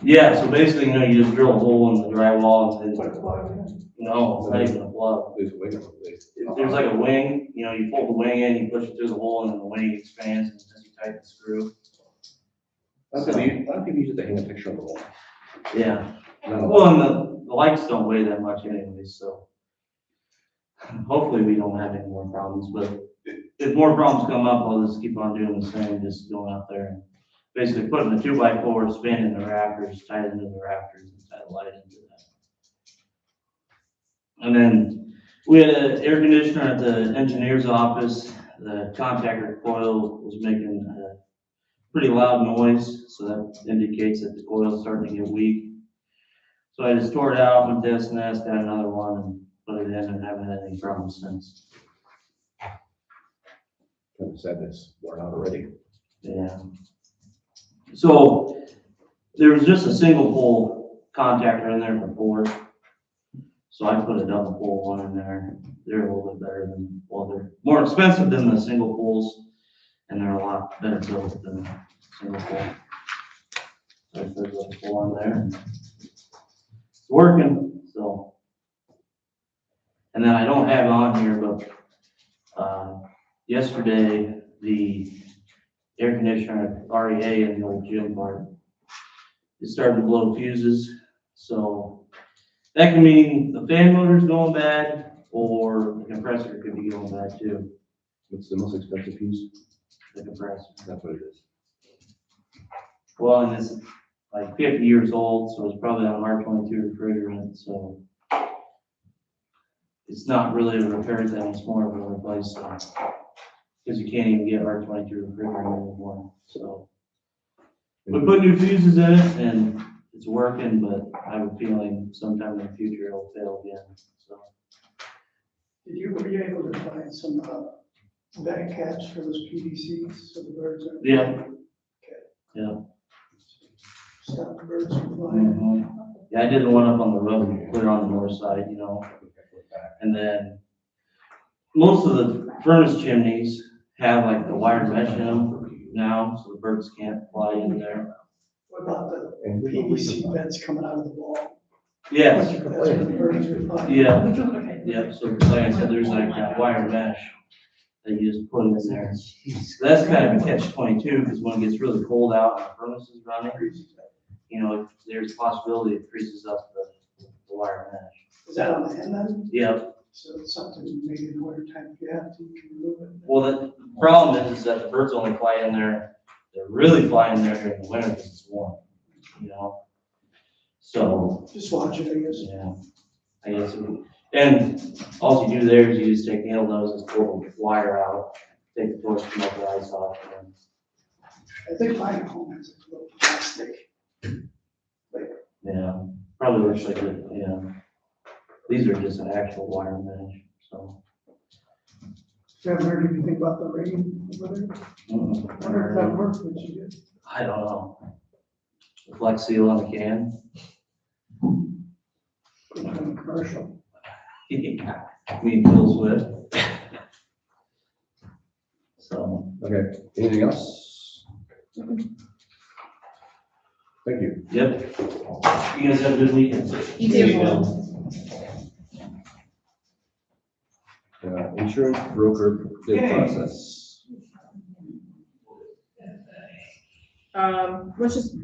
Yeah, so basically, you know, you just drill a hole in the drywall and Put then, a plug in? no, it's not even a plug. There's a wing up there. There's like a wing, you know, you pull the wing in, you push it through the hole and then the wing expands and as you tighten the screw. A lot of people use it to hang a picture on the wall. Yeah. Not a lot. Well, and the lights don't weigh that much anyway, so hopefully we don't have any more problems, but if more problems come up, I'll just keep on doing the same, just going out there and basically putting the 2x4, spinning the rafters, tied into the rafters, and tie the light into that. And then we had an air conditioner at the engineer's office. The contactor coil was making a pretty loud noise, so that indicates that the coil's starting to get weak. So I just tore it out, went to S&S, got another one, and put it in, and haven't had any problems since. Kind of said it's worn out already. Yeah. So there was just a single pole contactor in there before. So I put a double pole one in there. They're a little bit better than, well, they're more expensive than the single poles, and they're a lot better built than the single pole. So I put a double pole in there. It's working, so. And then I don't have it on here, but yesterday, the air conditioner at REA in the old gym part, it started to blow fuses. So that can mean the fan motor's going bad, or the compressor could be going bad too. What's the most expensive piece? The compressor. That's what it is. Well, and it's like 50 years old, so it's probably on R22 refrigerant, so it's not really a repair thing, it's more of a replacement. Because you can't even get R22 refrigerant anymore, so. We put new fuses in it and it's working, but I have a feeling sometime in the future it'll fail again, so. Were you able to find some, back caps for those PVCs, so the birds are? Yeah. Yeah. Stop the birds from flying. Yeah, I did the one up on the road, clear on the north side, you know, and then most of the furnace chimneys have like the wire mesh in them now, so the birds can't fly in there. What about the PVC vents coming out of the wall? Yes, That's where the birds are flying. yeah, yeah, so like I said, there's like that wire mesh that you just put in there. So that's kind of a catch-22, because when it gets really cold out and the furnace is running, you know, there's a possibility it freezes up the wire mesh. Is that on the end then? Yeah, So it's something maybe in the winter time, if you have to, you can remove it. well, the problem is that the birds only fly in there, they're really flying there during the winter because it's warm, you know? So, Just watch it, I guess. yeah, I guess, and all you do there is you just take nail noses, pull the wire out, take the torch, come up the ice off, and I think my home has a little plastic. yeah, probably looks like it, yeah. These are just an actual wire mesh, so. You haven't heard anything about the rain over there? Wonder if that worked, what you did? I don't know. Flex seal on the can. Put it on a commercial. Yeah, me and Bill Swift. So, Okay, anything else? Thank you. yep. You guys have a good weekend. You There too. you go. Insurance broker bid process. Let's just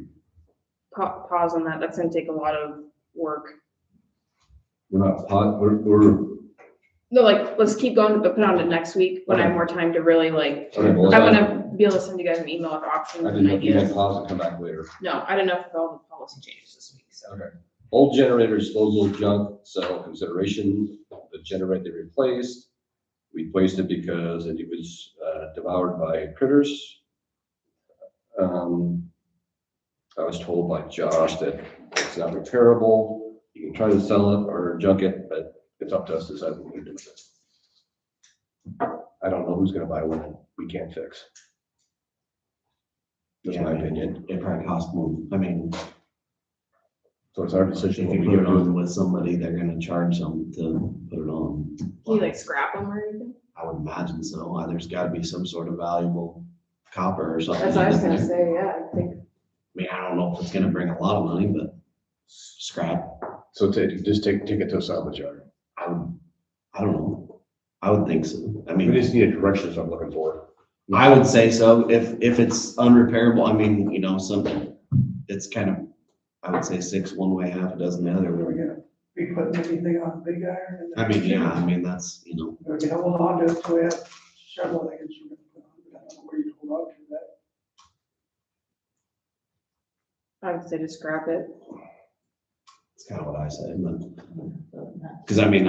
pause on that. That's gonna take a lot of work. We're not, we're, No, like, let's keep going, but put on to next week when I have more time to really like, okay, well, I'm gonna be able to send you guys an email with options I and didn't know if you had ideas. pause and come back later. No, I don't know if all the policy changes this week, so. Okay. Old generator disposal junk cell consideration, the generator they replaced. We placed it because it was devoured by critters. I was told by Josh that it's not repairable. You can try to sell it or junk it, but it's up to us to decide what we do with it. I don't know who's gonna buy one that we can't fix. That's my opinion. It probably costs more, I mean, So it's our if decision what you we put it do. on with somebody, they're gonna charge them to put it on. Can you like scrap them or anything? I would imagine so. There's gotta be some sort of valuable copper or something. That's what I was in gonna there. say, yeah, I think. I mean, I don't know if it's gonna bring a lot of money, but scrap, So just take it to a salvage yard. I don't know. I would think so. I We mean, just need a direction, is what I'm looking for. I would say so, if it's unrepairable, I mean, you know, something, it's kind of, I would say 6 one way, half a dozen the other. Are we gonna be putting anything on big iron? I mean, yeah, I mean, that's, you know, We're gonna hold on to it till we have several things we're gonna put on, but I don't know where you hold on to that. I would say to scrap it. it's kind of what I say, but. Cause I mean,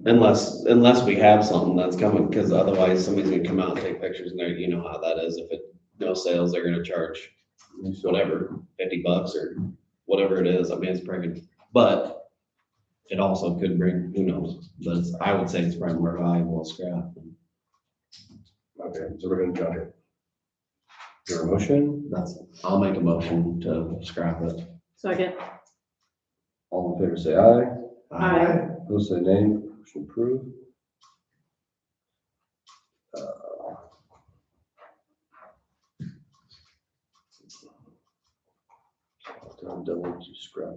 unless we have something that's coming, cause otherwise somebody's gonna come out and take pictures and there, you know how that is. If it, no sales, they're gonna charge whatever, $50 or whatever it is. I mean, it's probably, but it also could bring, who knows, but I would say it's probably more valuable as scrap. Okay, so we're gonna junk it. Is there a motion? I'll make a motion to scrap it. Second. All in favor, say aye. Aye. Opposed, say nay. Motion approved. Double to scrap.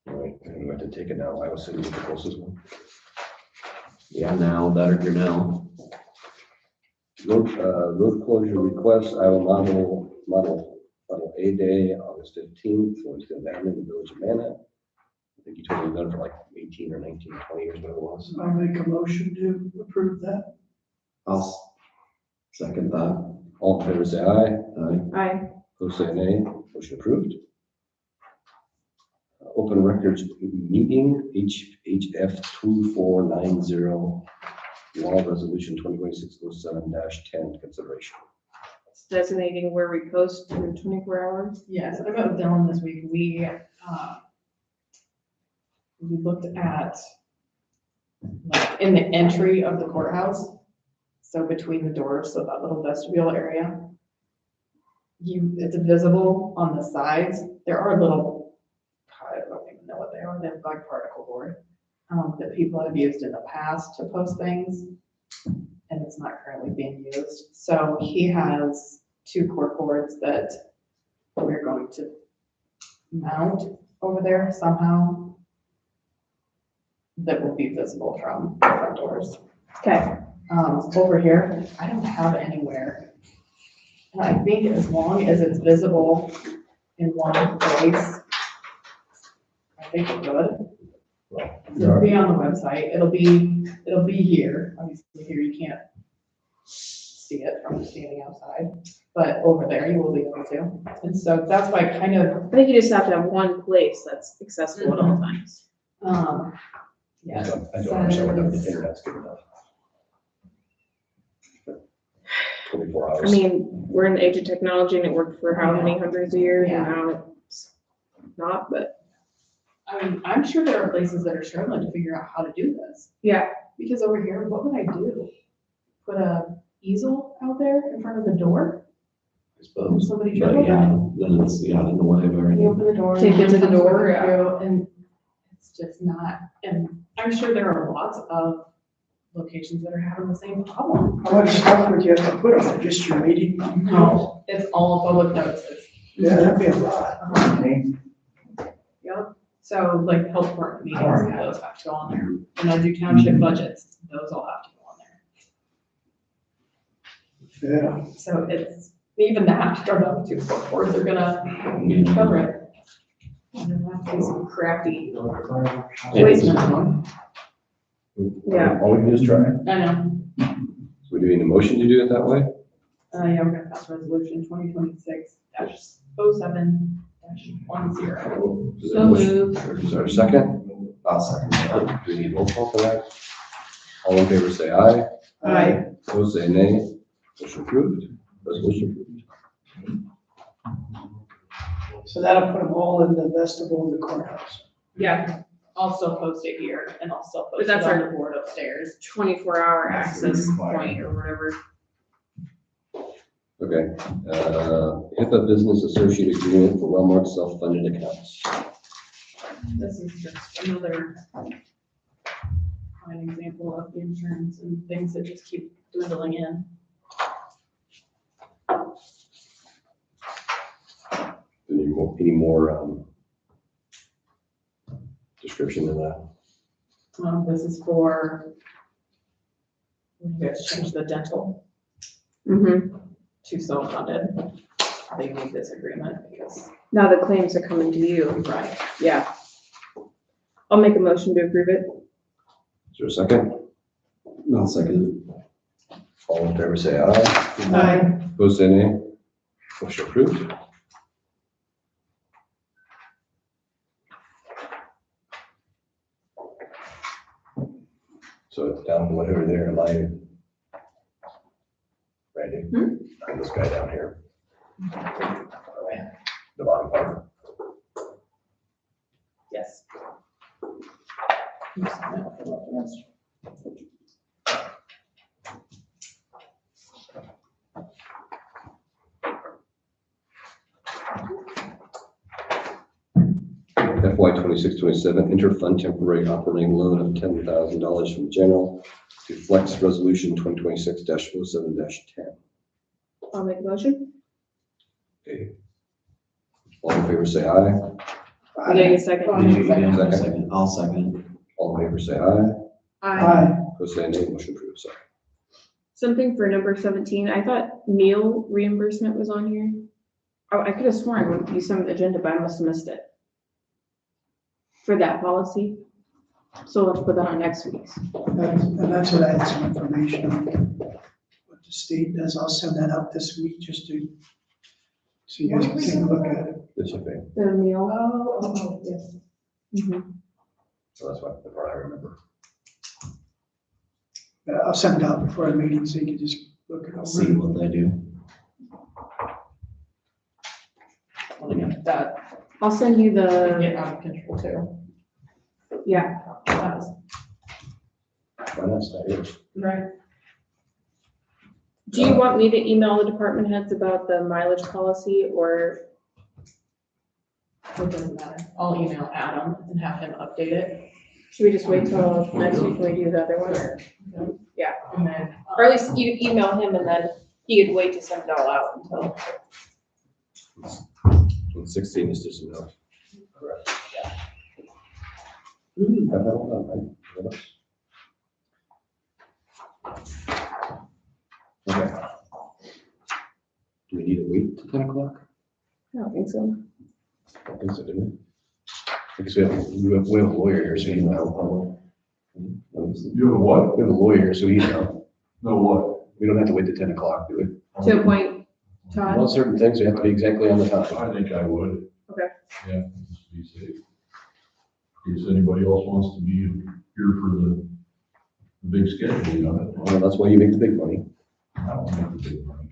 All right, I'm gonna have to take it now. Iowa City is the closest one. Yeah, now, that or Grinnell. Road closure request, Iowa model A Day, August 15th, so it's gonna be in the village of Manhattan. I think you told me done for like 18 or 19, 20 years, whatever it was. I'll make a motion to approve that. I'll second that. All in favor, say aye. Aye. Opposed, say nay. Motion approved. Open records meeting, HF 2490, law resolution 2026-07-10, consideration. It's designating where we post in 24 hours. Yes, I met with Dylan this week. We looked at, like, in the entry of the courthouse, so between the doors, so that little vestibule area, it's visible on the sides. There are little, I don't even know what they are, they're like particle board, that people have used in the past to post things, and it's not currently being used. So he has 2 cork boards that we're going to mount over there somehow that will be visible from the front doors. Okay. Over here, I don't have anywhere. And I think as long as it's visible in one place, I think we're good. It'll be on the website. It'll be here. Obviously here you can't see it from standing outside, but over there you will be able to. And so that's why I kind of, I think you just have to have one place that's accessible at all times. yeah. I don't understand why the internet's good enough. 24 hours. I mean, we're in the age of technology and it worked for how many hundreds of years and Yeah. now it's not, but I mean, I'm sure there are places that are struggling to figure out how to do this. yeah. Because over here, what would I do? Put a easel out there in front of the door? I suppose. Somebody But dribble yeah, that? then it's, yeah, in the way of You everything. open the door. Take it to the someone door, comes yeah. through, and it's just not, and I'm sure there are lots of locations that are having the same problem. How much stuff would you have to put on it, just your meeting? No, it's all public notices. Yeah, that'd be a lot. Yep, so like health department meetings, those have to go on there. When I do township budgets, those all have to go on there. Yeah. So it's, even that, start up to boards are gonna cover it. And then that's some crappy placement on Yeah. All we can do is try. them. I know. So we do need a motion to do it that way? Yeah, we're gonna pass resolution 2026-07-10. So moved. Is there a second? I'll second. Do we need roll call for that? All in favor, say aye. Aye. Opposed, say nay. Motion approved. Resolution approved. So that'll put them all in the vestibule of the courthouse. Yeah, I'll still post it here and I'll still But post it that's on our- the board upstairs. 24-hour access point or whatever. Okay, HIPAA Business Associate Agreement for Wellmark Self-Funded Accounts. This is just another fine example of the insurance and things that just keep dwindling in. Any more description in that. This is for, you guys changed the dental Mm-hmm. to self-funded. They made this agreement because, Now the claims are coming to you. right, Yeah. I'll make a motion to approve it. Is there a second? I'll second All in favor, say aye. Aye. Opposed, say nay. Motion approved. So it's down to whatever there, am I? Randy? And this guy down here. The bottom part. yes. You sign it, I'll fill out the rest. FY 26-27 interfund temporary operating loan of $10,000 from general to flex resolution 2026-07-10. I'll make a motion. Okay. All in favor, say aye. You getting a second? Second. I'll second. All in favor, say aye. Aye. Opposed, say nay. Motion approved. Sorry. Something for number 17. I thought meal reimbursement was on here. Oh, I could have sworn it would be some agenda, but I must have missed it. For that policy. So let's put that on next week's. And that's what I had some information on. What the state does, I'll send that out this week just to, so you guys can take a look at it. This will be. The meal. Oh, yes. Mhm. So that's what the part I remember. I'll send it out before our meeting so you can just look it See over. what they do. That I'll send you can the, get out of control too. yeah, Why not stay here? Right. do you want me to email the department heads about the mileage policy or? It doesn't matter. I'll email Adam and have him update it. Should we just wait till next week when we do the other one or? Yeah, And then, or at least you could email him and then he could wait to send it all out until. And 16 is just enough. Correct. Yeah. Have that all done, right? Okay. Do we need to wait till 10 o'clock? I don't think so. I think so, didn't we? Because we have a lawyer here, so you know. You have a what? We have a lawyer, so you know. No what? We don't have to wait till 10 o'clock, do we? To appoint Todd? Well, certain things, we have to be exactly on the time. I think I would. Okay. Yeah, just to be safe. In case anybody else wants to be here for the big scheduling of it. Well, that's why you make the big money. I don't make the big money.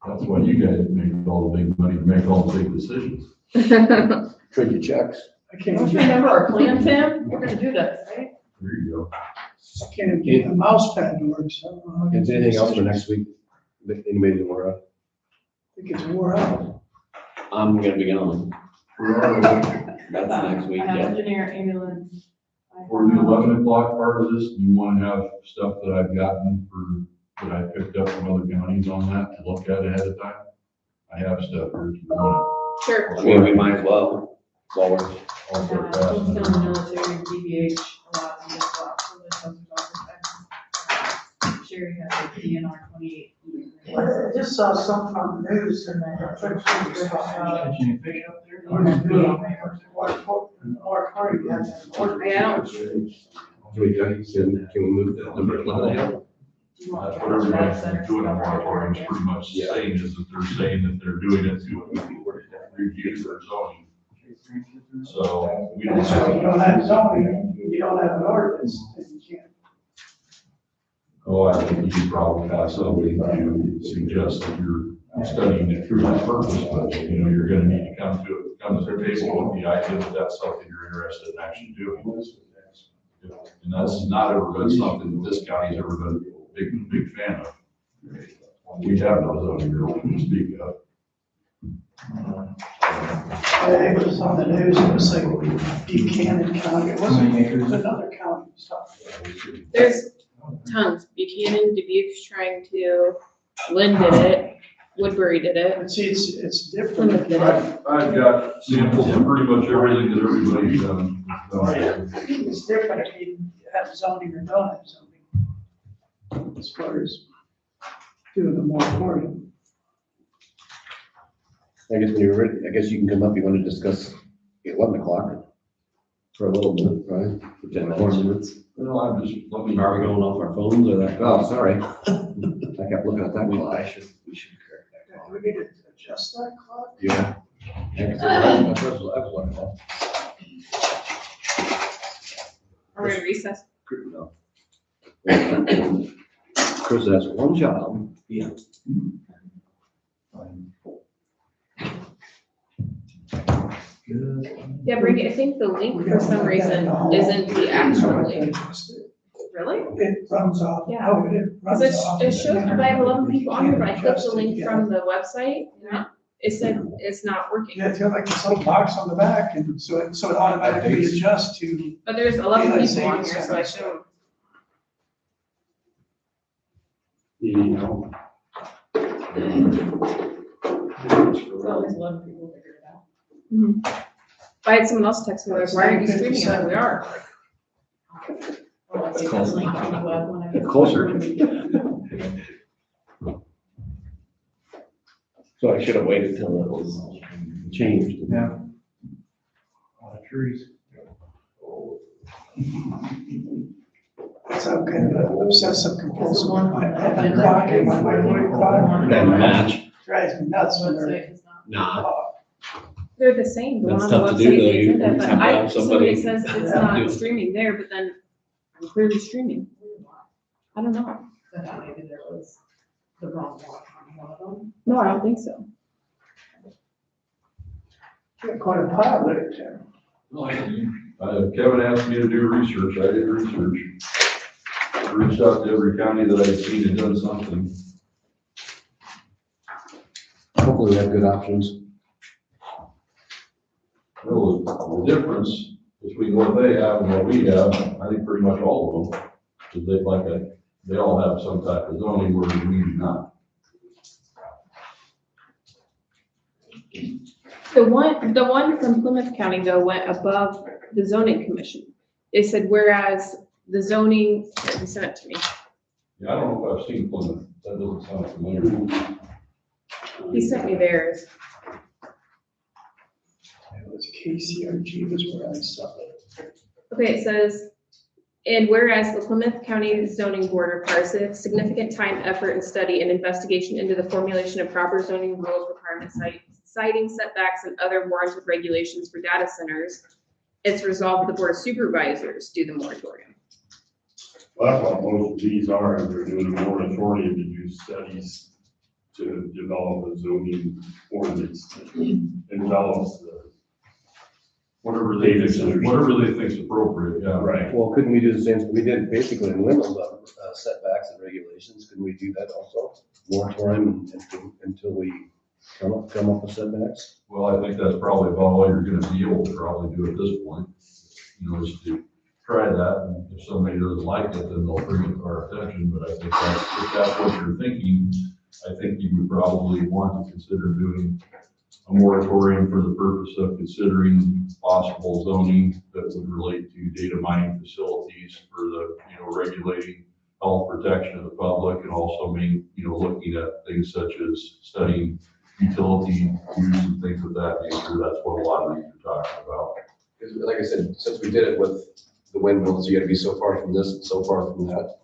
That's why you guys make all the big money, to make all the big decisions. Trade your checks. I can't don't you even, remember our plan, Tim? We're gonna do this, right? There you go. I can't even get a mouse pad to work, so. I don't know how to Is do anything else for decisions. next week that anybody is aware of? I think it's wore out. I'm gonna be gone. That's next week, I have yeah. engineer, ambulance. For the 11 o'clock part of this, do you want to have stuff that I've gotten that I picked up from other counties on that to look at ahead of time? I have stuff here if you want Sure. I mean, we might as well. It's all worth. it. I'll start Still passing in it. the military, DBH, allows you to go out for the post office. Sherry has a DNR 28. I just saw something on the news and I Catch any fish up there? Can we move the number 11 ahead? Do you want That's to what go to that everybody's center? doing on moratorium is pretty much Yeah. saying is that they're saying that they're doing it to review their zoning. So we don't So you have, don't have zoning, you don't have an ordinance, then you can't. oh, I think you should probably pass something to suggest that you're studying it through that purpose, but you know, you're gonna need to come to the table with the idea that that's something you're interested in actually doing. And that's not ever been something that this county's ever been a big fan of. We have no zoning rules to speak of. It was on the news, it was like Buchanan County, it was another county stuff. There's tons. Buchanan, Dubuque's trying to, Lynn did it. Woodbury did it. And see, it's different. Plymouth did it. I've got samples of pretty much everything that everybody's done. It's different if you have zoning or don't have zoning. As far as doing the moratorium. I guess when you're ready, I guess you can come up, you want to discuss at 11 o'clock for a little bit, right? For 10 more minutes. Well, I'm just, let me. Are we going off our phones or that? Oh, sorry. I kept looking at that clock. We should correct that. Do we need to adjust that clock? Yeah. That's 11 o'clock. Are we in recess? No. Chris has one job. Yeah. Yeah, Brady, I think the link for some reason isn't the actual link. Really? It runs off. Yeah. Oh, it Because runs off. it shows that I have 11 people on here, but I clicked Adjust the it, link yeah. from the website, and it said it's not working. Yeah, it's got like this little box on the back, and so it automatically adjusts to. But there's 11 Daylight people on savings here, so I time. should. It's always one people figure it out. I had someone else text me, like, why aren't you streaming? I'm like, we are. Or I see the link on the web when I get. It's closer. So I should have waited till it was changed. Yeah. A lot of trees. So kind of obsessive compulsive. one I on have the- a clock in my microwave clock. Doesn't match. Drives me nuts when they're. Website is not. Nah. They're the same, the one That's on the tough to do, website, though. they You did that, but have to have somebody somebody says it's do not it. streaming there, but then I'm clearly streaming. I don't know. I thought maybe there was the wrong one on one of them. No, I don't think so. Got quite a pile there, Tim. Kevin asked me to do research, I did research. Reached out to every county that I've seen and done something. Hopefully we have good options. Well, the difference between what they have and what we have, I think pretty much all of them, is they all have some type of zoning where we do not. The one from Plymouth County though went above the zoning commission. They said whereas the zoning, they sent it to me. Yeah, I don't know if I've seen Plymouth, that doesn't sound familiar. He sent me theirs. It was KCRG was where I saw it. Okay, it says, and whereas the Plymouth County Zoning Board requires significant time, effort, and study and investigation into the formulation of proper zoning rules, requirements, citing setbacks and other warranted regulations for data centers, it's resolved that the Board of Supervisors do the moratorium. Well, that's what most of these are, is they're doing a moratorium to do studies to develop a zoning ordinance and develop the. Whatever they think's appropriate, yeah. Right. Well, couldn't we do the same, we did basically in Windham, setbacks and regulations, couldn't we do that also? Moratorium until we come up with setbacks? Well, I think that's probably about all you're gonna be able to probably do at this point. You know, is to try that, and if somebody doesn't like it, then they'll bring it to our attention, but I think if that's what you're thinking, I think you would probably want to consider doing a moratorium for the purpose of considering possible zoning that would relate to data mining facilities for the, regulating health protection of the public, and also looking at things such as studying utility use and things of that nature. That's what a lot of these are talking about. Because like I said, since we did it with the windmills, you gotta be so far from this and so far from that.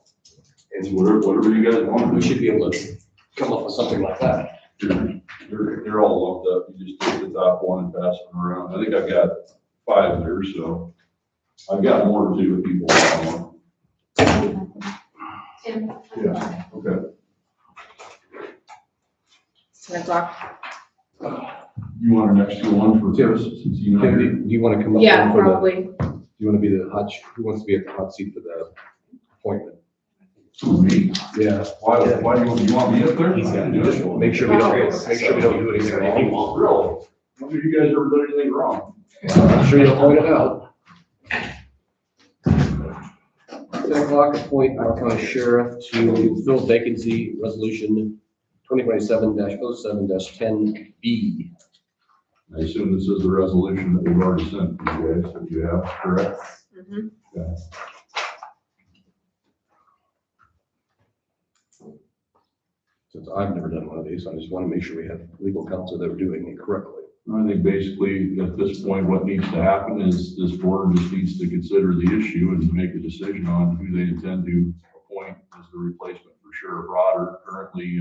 And Whatever you guys want we to do. should be able to come up with something like that. They're all lumped up. You just take the top one and pass them around. I think I've got 5 there, so I've got more to do with people. Yeah, okay. 10 o'clock. You want an extra one for Chris, since you know. Tim, do you wanna come up? Yeah, for the- probably. Do you wanna be the who wants to be at the hot seat for the appointment? Who, me? Yeah. Why do you want me up there? He's gotta You just make sure we don't do anything wrong. Really? When have you guys ever done anything wrong? I'm sure you'll point it out. 10 o'clock, appoint our county sheriff to fill vacancy, resolution 2027-07-10B. I assume this is the resolution that we've already sent to you guys, if you have, correct? Mhm. Yeah. Since I've never done one of these, I just want to make sure we have legal counsel that we're doing it correctly. I think basically at this point, what needs to happen is this board just needs to consider the issue and make a decision on who they intend to appoint as the replacement for Sheriff Rodder. Currently,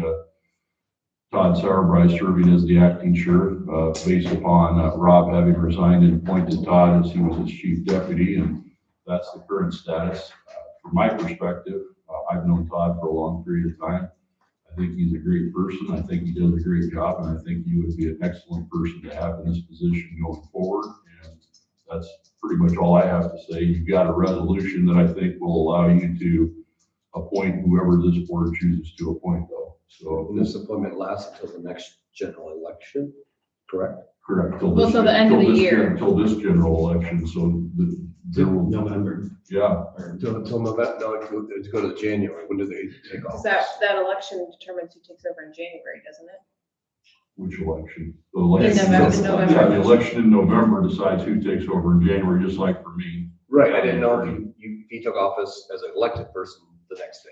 Todd Sauerbrei serving as the acting sheriff, based upon Rob having resigned and appointed Todd as he was his chief deputy, and that's the current status. From my perspective, I've known Todd for a long period of time. I think he's a great person. I think he does a great job, and I think he would be an excellent person to have in this position going forward. And that's pretty much all I have to say. You've got a resolution that I think will allow you to appoint whoever this board chooses to appoint, though. So This appointment lasts until the next general election, correct? correct. Well, till the end of the year. Until this general election, so there will, November. yeah. Until November, no, it's go to January. When do they take Because off? that election determines who takes over in January, doesn't it? Which election? The election. November. Yeah, the election in November decides who takes over in January, just like for me. Right, I didn't know if he took office as an elected person the next day.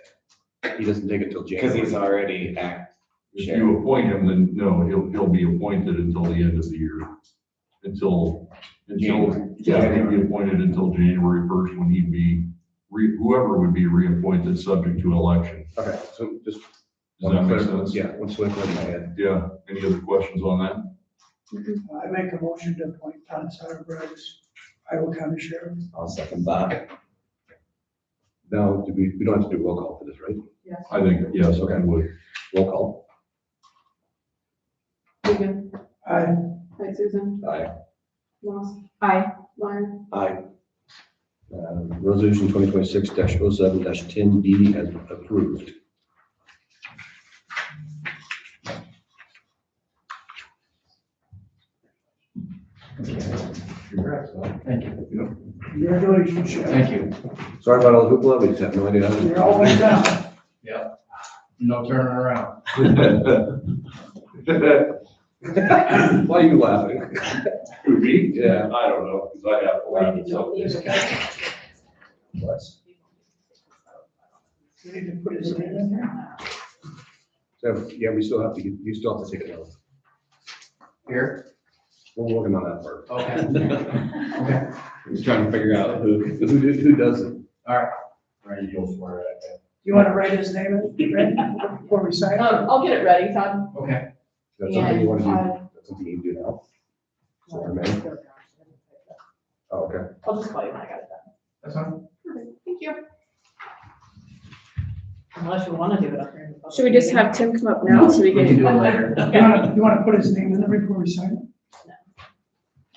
He doesn't take it till Because January. he's already act. If you appoint him, then no, he'll be appointed until the end of the year. Until, January. yeah, he'd be appointed until January 1st, when he'd be, whoever would be reappointed subject to election. Okay, so just. Does that make sense? Yeah, one twinkle in my head. Yeah, any other questions on that? I make a motion to appoint Todd Sauerbrei as Iowa County Sheriff. I'll second that. Now, we don't have to do roll call for this, right? Yes. I think, yes, okay, would. Roll call. Egan. Aye. Hi, Susan. Aye. Ross. Aye. Meyer. Aye. Resolution 2026-07-10B has been approved. Congrats, man. Thank you. Congratulations, Sheriff. Thank you. Sorry about all the hoopla, we just have no idea. how to- You're always down. No turning around. Why are you laughing? Who, me? Yeah. I don't know, because I have to laugh at something. We need to put his name in there. So, yeah, you still have to take it out. Here? We're working on that part. Okay. Okay. He's trying to figure out who. Who does it? All right. Ready to go for it. You want to write his name in, Rick, before we sign? I'll get it ready, Todd. Okay. That's something you want to do? And, That's something you do now? Sorry, man. Oh, okay. I'll just call you when I got it done. That's fine. Thank you. Unless you want to do it up here. in the public Should we just meeting. have Tim come up now so we can can? do it later. You want to put his name in there before we sign it?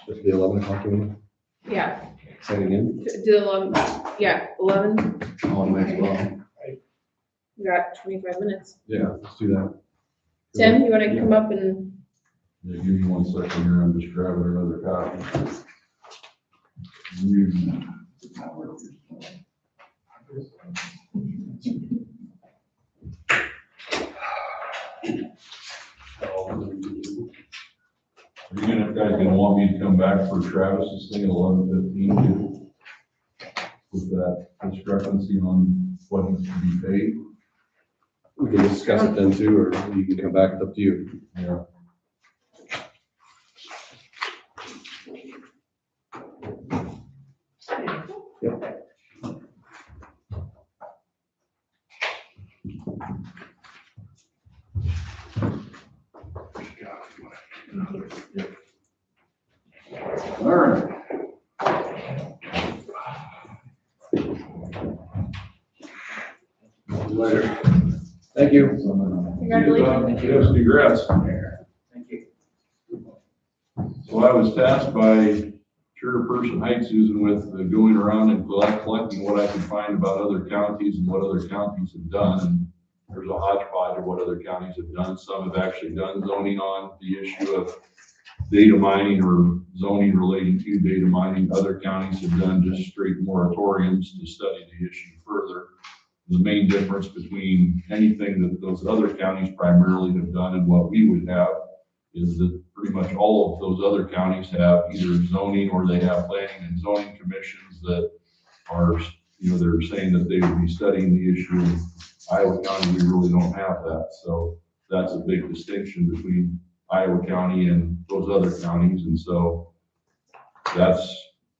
Just the 11 o'clock meeting, Yeah, signing in? do 11, yeah, 11, Oh, might as well. we got 25 minutes. Yeah, let's do that. Tim, you wanna come up and, Yeah, give me 1 second here, I'm just grabbing another copy. Are you guys gonna want me to come back for Travis's thing at 11:15 with that discrepancy on what needs to be paid? We can discuss it then too, or you can come back, it's up to you. Yeah. Yep. All right. Later. Thank you. Congratulations. Yes, congrats. Thank you. So I was tasked by Chairperson Height Susan with going around and collecting what I could find about other counties and what other counties have done. And there's a hodgepodge of what other counties have done. Some have actually done zoning on the issue of data mining or zoning relating to data mining. Other counties have done just straight moratoriums to study the issue further. The main difference between anything that those other counties primarily have done and what we would have is that pretty much all of those other counties have either zoning or they have planning and zoning commissions that are, they're saying that they would be studying the issue. In Iowa County, we really don't have that. So that's a big distinction between Iowa County and those other counties. And so that's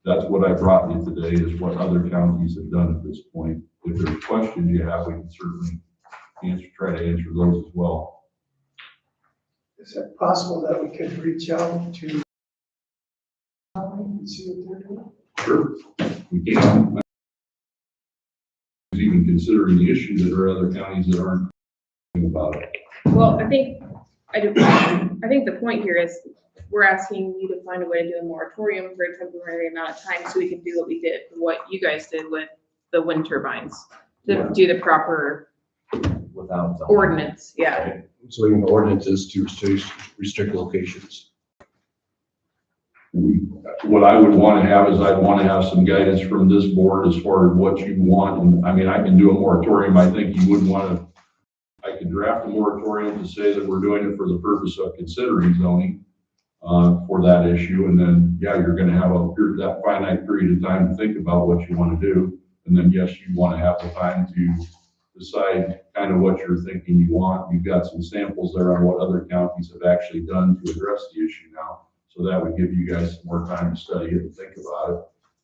what I brought you today, is what other counties have done at this point. If there's questions you have, we can certainly try to answer those as well. Is it possible that we could reach out to and see what they're doing? Sure, we can. Even considering the issue that there are other counties that aren't thinking about it. Well, I think the point here is we're asking you to find a way to do a moratorium for a temporary amount of time so we can do what we did, what you guys did with the wind turbines, to do the proper Without zoning. ordinance, yeah. So even ordinances to restrict locations. What I would want to have is I'd want to have some guidance from this board as far as what you want. And I mean, I can do a moratorium. I think you would want to, I could draft a moratorium to say that we're doing it for the purpose of considering zoning for that issue. And then, yeah, you're going to have that finite period of time to think about what you want to do. And then, yes, you want to have the time to decide kind of what you're thinking you want. You've got some samples there on what other counties have actually done to address the issue now. So that would give you guys some more time to study it and think about it.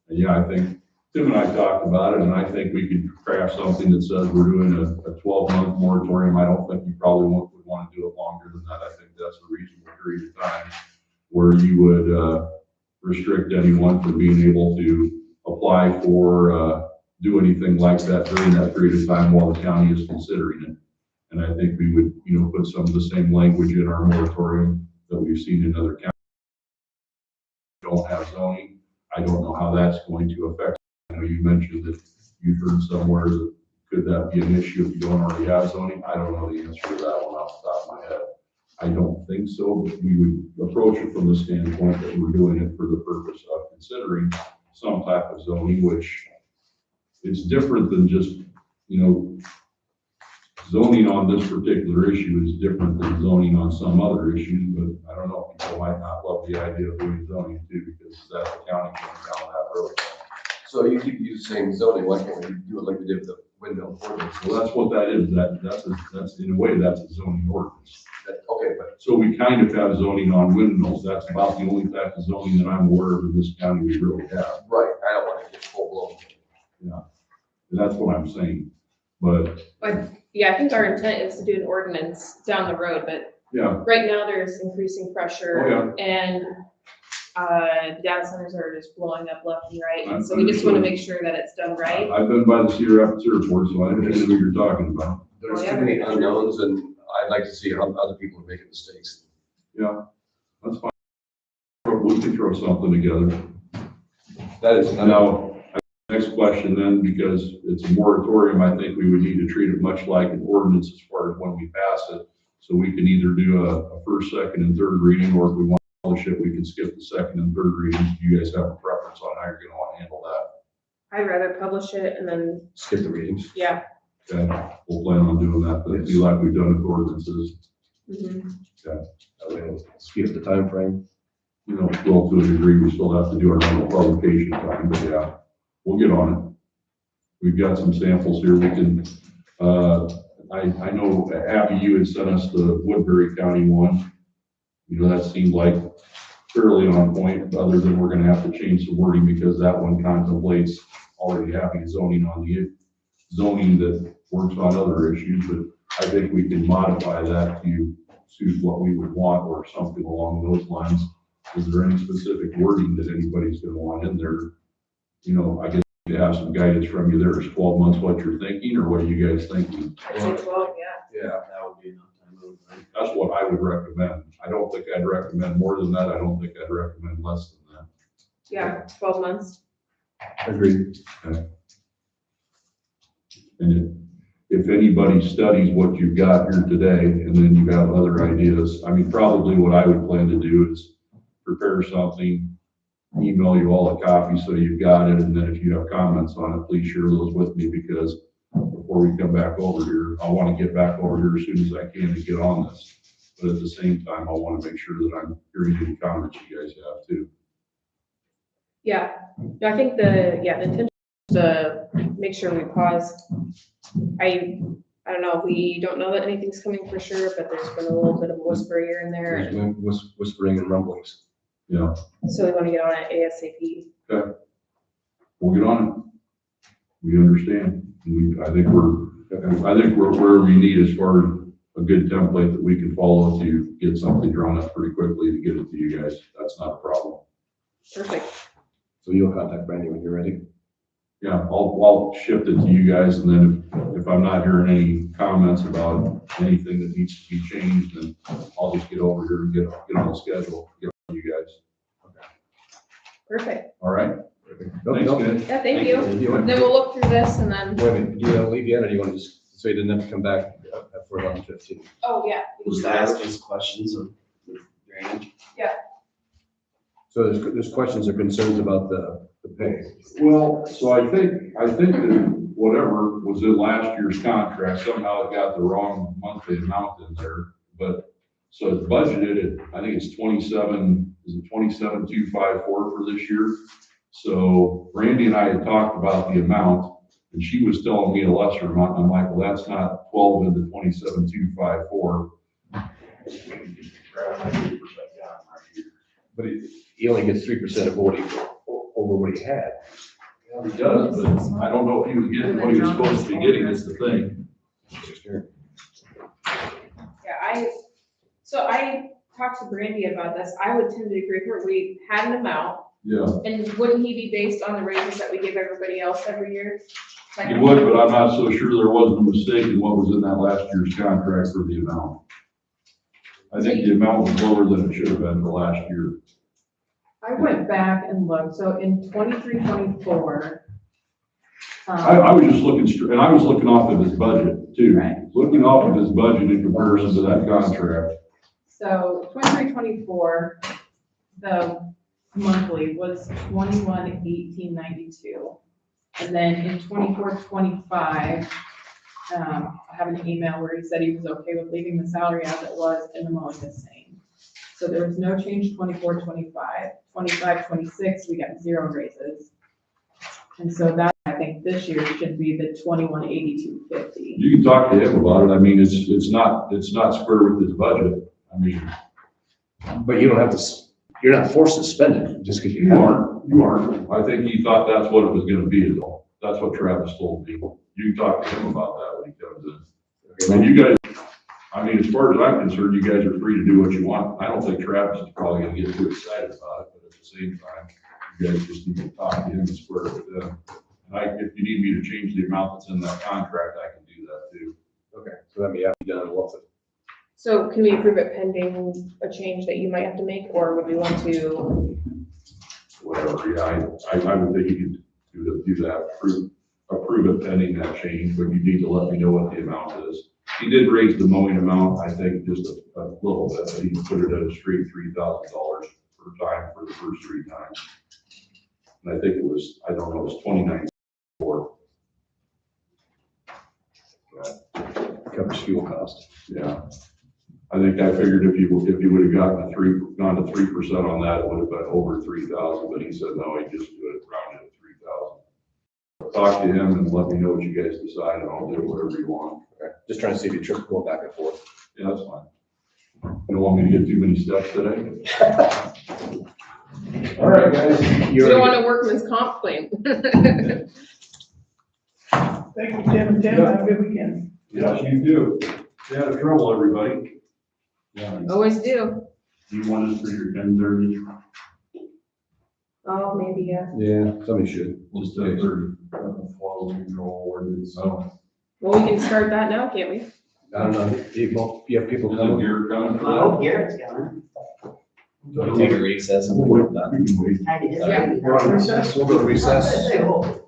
And yeah, I think Tim and I talked about it, and I think we could craft something that says we're doing a 12-month moratorium. I don't think you probably would want to do it longer than that. I think that's a reasonable period of time where you would restrict anyone from being able to apply for, do anything like that during that period of time while the county is considering it. And I think we would, put some of the same language in our moratorium that we've seen in other counties. Don't have zoning. I don't know how that's going to affect. I know you mentioned that you've heard somewhere that could that be an issue if you don't already have zoning? I don't know the answer to that one off the top of my head. I don't think so, but we would approach it from the standpoint that we're doing it for the purpose of considering some type of zoning, which is different than just, zoning on this particular issue is different than zoning on some other issues, but I don't know, people might not love the idea of doing zoning too, because that's the county going down that road. So you keep using zoning, why can't we do it like we did with the windmill ordinance? Well, that's what that is. That's in a way, that's a zoning ordinance. Okay, but So we kind of have zoning on windmills. That's about the only type of zoning that I'm aware of in this county we really have. right, I don't want to get full blown. Yeah, and that's what I'm saying. But Yeah, I think our intent is to do an ordinance down the road, but yeah, right now there's increasing pressure and data centers are just blowing up left and right. And so we just want to make sure that it's done right. I've been by the Cedar Rapids Airport, so I understand what you're talking about. There's too many unknowns, and I'd like to see how other people are making mistakes. Yeah, that's fine. We can throw something together. That is, Now, next question then, because it's a moratorium, I think we would need to treat it much like an ordinance as far as when we pass it. So we can either do a first, second, and third reading, or if we want to publish it, we can skip the second and third readings. Do you guys have a preference on how you're going to want to handle that? I'd rather publish it and then, skip the readings. yeah. Okay, we'll plan on doing that, but it'd be like we've done with ordinances. Mhm. That way it'll speed up the time frame. Well, to a degree, we still have to do our normal publication time, but yeah, we'll get on it. We've got some samples here. We can, I know Abby, you had sent us the Woodbury County one. That seemed like fairly on point, other than we're gonna have to change some wording because that one contemplates already having zoning on the zoning that works on other issues, but I think we can modify that to suit what we would want or something along those lines. Is there any specific wording that anybody's gonna want in there? I guess to have some guidance from you there. Is 12 months what you're thinking, or what are you guys thinking? I'd say 12, yeah. Yeah, that would be enough time. That's what I would recommend. I don't think I'd recommend more than that. I don't think I'd recommend less than that. Yeah, 12 months. Agreed. And if anybody studies what you've got here today, and then you have other ideas, probably what I would plan to do is prepare something, email you all a copy so you've got it, and then if you have comments on it, please share those with me, because before we come back over here. I want to get back over here as soon as I can to get on this. But at the same time, I want to make sure that I'm hearing any comments you guys have too. Yeah, no, I think the intention is to make sure we pause. I don't know, we don't know that anything's coming for sure, but there's been a little bit of whisper here and there, There's whispering and rumblings. Yeah, so we want to get on it ASAP. we'll get on it. We understand. I think we're where we need as far as a good template that we can follow to get something drawn up pretty quickly to get it to you guys. That's not a problem. Perfect. So you'll contact Brandy when you're ready. Yeah, I'll shift it to you guys, and then if I'm not hearing any comments about anything that needs to be changed, then I'll just get over here and get on the schedule, get on you guys. Perfect. All right? Nope, nope. Thanks, guys. Yeah, thank you. Wait Then we'll look through this and then, a minute, do you want to leave yet, or do you want to just, so you didn't have to come back for 11:15? oh, yeah. Just ask us questions of drainage. So there's questions or concerns about the pay. Well, so I think that whatever was in last year's contract, somehow it got the wrong monthly amount in there. But, so it's budgeted at, I think it's 27,254 for this year. So Randy and I had talked about the amount, and she was telling me a lesser amount. I'm like, well, that's not 12 into 27,254. But he only gets 3% of what over what he had. He does, but I don't know if he was getting what he was supposed to be getting, is the thing. Yeah, so I talked to Brandy about this. I would tend to agree with her. We had an amount, Yeah, and wouldn't he be based on the raises that we give everybody else every year? he would, but I'm not so sure there wasn't a mistake in what was in that last year's contract for the amount. I think the amount was lower than it should have been for last year. I went back and looked, so in 23-24. I was just looking, and I was looking off of his budget too. Right. Looking off of his budget in comparison to that contract. So 23-24, the monthly was 21,1892. And then in 24-25, I have an email where he said he was okay with leaving the salary as it was and the mowing the same. So there was no change 24-25. 25-26, we got 0 raises. And so that, I think this year should be the 21,8250. You can talk to him about it. I mean, it's not square with his budget. I mean, But you don't have to, you're not forced to spend it just because you you have. aren't. I think he thought that's what it was gonna be is all. That's what Travis told me. You can talk to him about that when he comes in. I mean, you guys, I mean, as far as I'm concerned, you guys are free to do what you want. I don't think Travis is probably gonna get too excited about it, but at the same time, you guys just need to talk to him and square it with him. And if you need me to change the amount that's in that contract, I can do that too. Okay, so that may have to be done once. So can we approve it pending a change that you might have to make, or would we want to? Whatever, yeah, I would think you could do that, approve it pending that change, but you need to let me know what the amount is. He did raise the mowing amount, I think, just a little bit, but he put it at a straight $3,000 per time for the first 3 times. And I think it was, I don't know, it was 29.4. Covers fuel cost. Yeah. I think I figured if you would have gone to 3% on that, it would have been over 3,000, but he said, no, he just do it rounded at 3,000. Talk to him and let me know what you guys decide, and I'll do whatever you want. Okay, just trying to see if you trip going back and forth. Yeah, that's fine. You don't want me to get too many steps today? All right, guys. You don't want a workman's comp claim. Thank you, Tim and Tim. Have a good weekend. Yes, you do. Stay out of trouble, everybody. Yeah. Always do. Do you want us for your 10:30? Oh, maybe, yeah. Yeah, somebody should. Just 30. Flow control ordinance. Oh. Well, we can start that now, can't we? I don't know, you have people Isn't coming. Garrett coming for I that? hope Garrett's coming. Take a recess and we'll done. We can wait. I did. Yeah. We'll go to recess. I hope.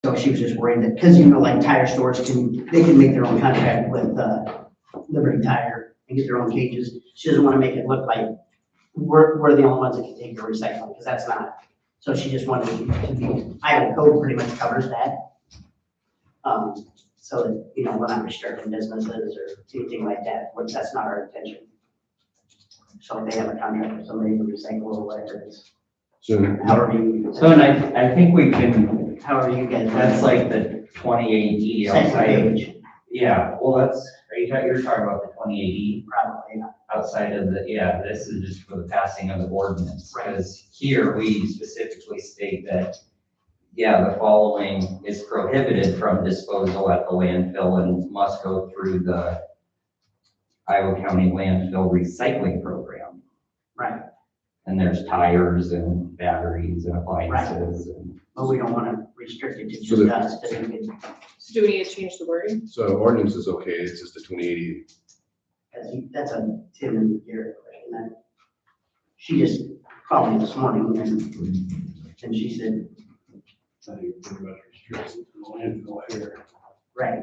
So she was just worried that, because you know, like tire stores they can make their own contract with, Liberty Tire and get their own cages. She doesn't want to make it look like we're the only ones that can take your recycling, because that's not. So she just wanted to be, Iowa code pretty much covers that. So that, you know, we're not restricting businesses or anything like that, which that's not our intention. So if they have a contract with somebody to recycle or whatever it is, So, however you. So, and I think we can, However you guys. that's like the 28E Second outside of, page, yeah, well, you're talking about the 28E probably, yeah. outside of the, yeah, this is just for the passing of the ordinance. Right. Because here we specifically state that, yeah, the following is prohibited from disposal at the landfill and must go through the Iowa County landfill recycling program. Right, And there's tires and batteries and appliances and. but we don't want to restrict it to So just the- us, because we could, So do we need to change the wording? so ordinance is okay, it's just the 2080. that's a Tim and Garrett question. That she just called me this morning and she said, I think pretty much restricts it to the landfill here. right,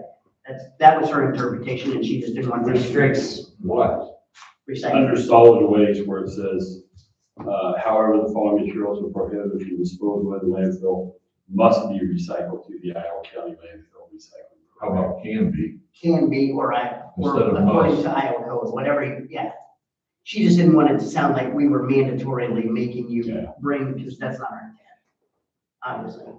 that was her interpretation, and she just didn't want to Restricts what? recycle. Under solid waste where it says, however, the following materials are prohibited from disposal in the landfill must be recycled to the Iowa County landfill recycling. How about can be? Can be, or Instead of according must. to Iowa code, whatever, yeah. She just didn't want it to sound like we were mandatorily making you Yeah. bring, because that's not our intent, obviously.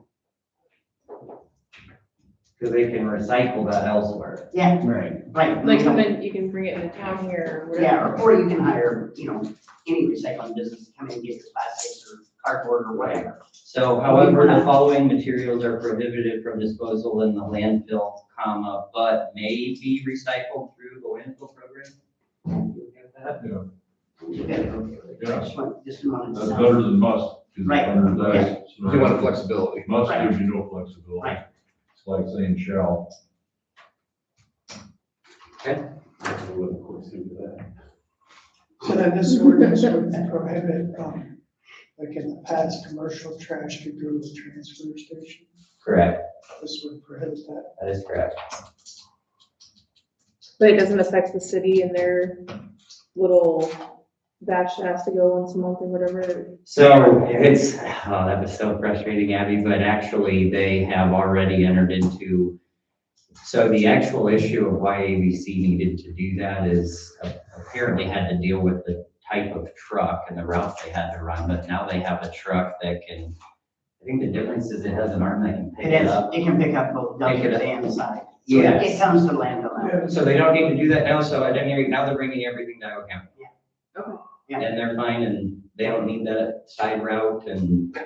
Because they can recycle that elsewhere. Yeah, Right. right. Like come in, you can bring it into town here or Yeah, whatever. or you can hire, you know, any recycling business to come in and get your plastics or cardboard or whatever. So however, the following materials are prohibited from disposal in the landfill, comma, but may be recycled through the landfill program? You get that? You gotta go through it. Yeah. Just didn't want it to That's sound- better than must. 'Cause Right. Under that. You want flexibility. Must Right. gives you no flexibility. Right. It's like saying shall. We'll of course into that. So then this ordinance would prohibit, like in the past, commercial trash could go to the transfer station. Correct, This would prohibit that. that is correct. But it doesn't affect the city and their little batch that has to go once a month or whatever. So it's, oh, that was so frustrating, Abby, but actually they have already entered into, so the actual issue of why ABC needed to do that is apparently had to deal with the type of truck and the route they had to run, but now they have a truck that can, I think the difference is it has an arm that can pick It it is, up. it can pick up both Pick it dumpsters up. and the side. So Yes. It comes to landfill now. So they don't need to do that now, so at any rate, now they're bringing everything to Iowa County. Okay. Yeah. And they're fine, and they don't need that side route, and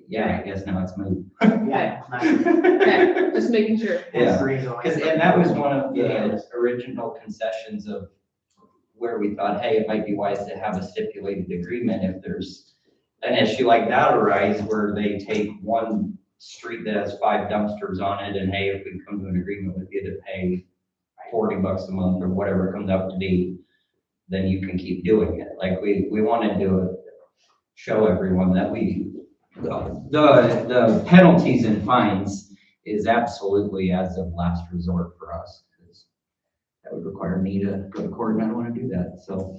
yeah, I guess now it's moved. Yeah. Okay, just making sure. That's the reason why. Because, and that was one of the original concessions of where we thought, hey, it might be wise to have a stipulated agreement if there's an issue like that arise where they take one street that has 5 dumpsters on it, and hey, if we come to an agreement with you to pay $40 a month or whatever it comes out to be, then you can keep doing it. Like we wanted to show everyone that the penalties and fines is absolutely as of last resort for us. 'Cause that would require me to go to court, and I don't want to do that, so.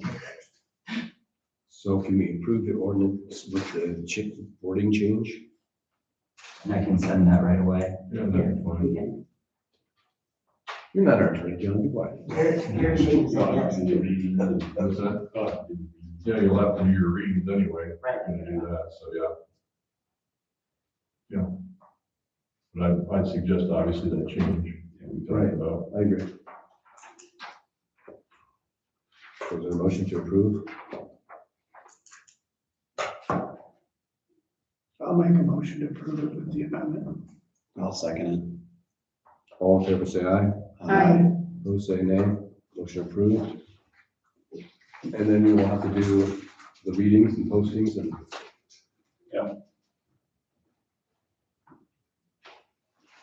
So can we approve the ordinance with the wording change? And I can send that right away. Yeah, that's fine. Okay. You're not our attorney, John, be quiet. Your change, yes. That's it. Yeah, you'll have to do your readings anyway. Right. When you do that, so yeah. Yeah. But I'd suggest obviously that change we talked about. I agree. Was there a motion to approve? I'll make a motion to approve it with the amendment. I'll second it. All in favor, say aye. Aye. Opposed, say nay. Motion approved. And then we will have to do the readings and postings and. Yeah.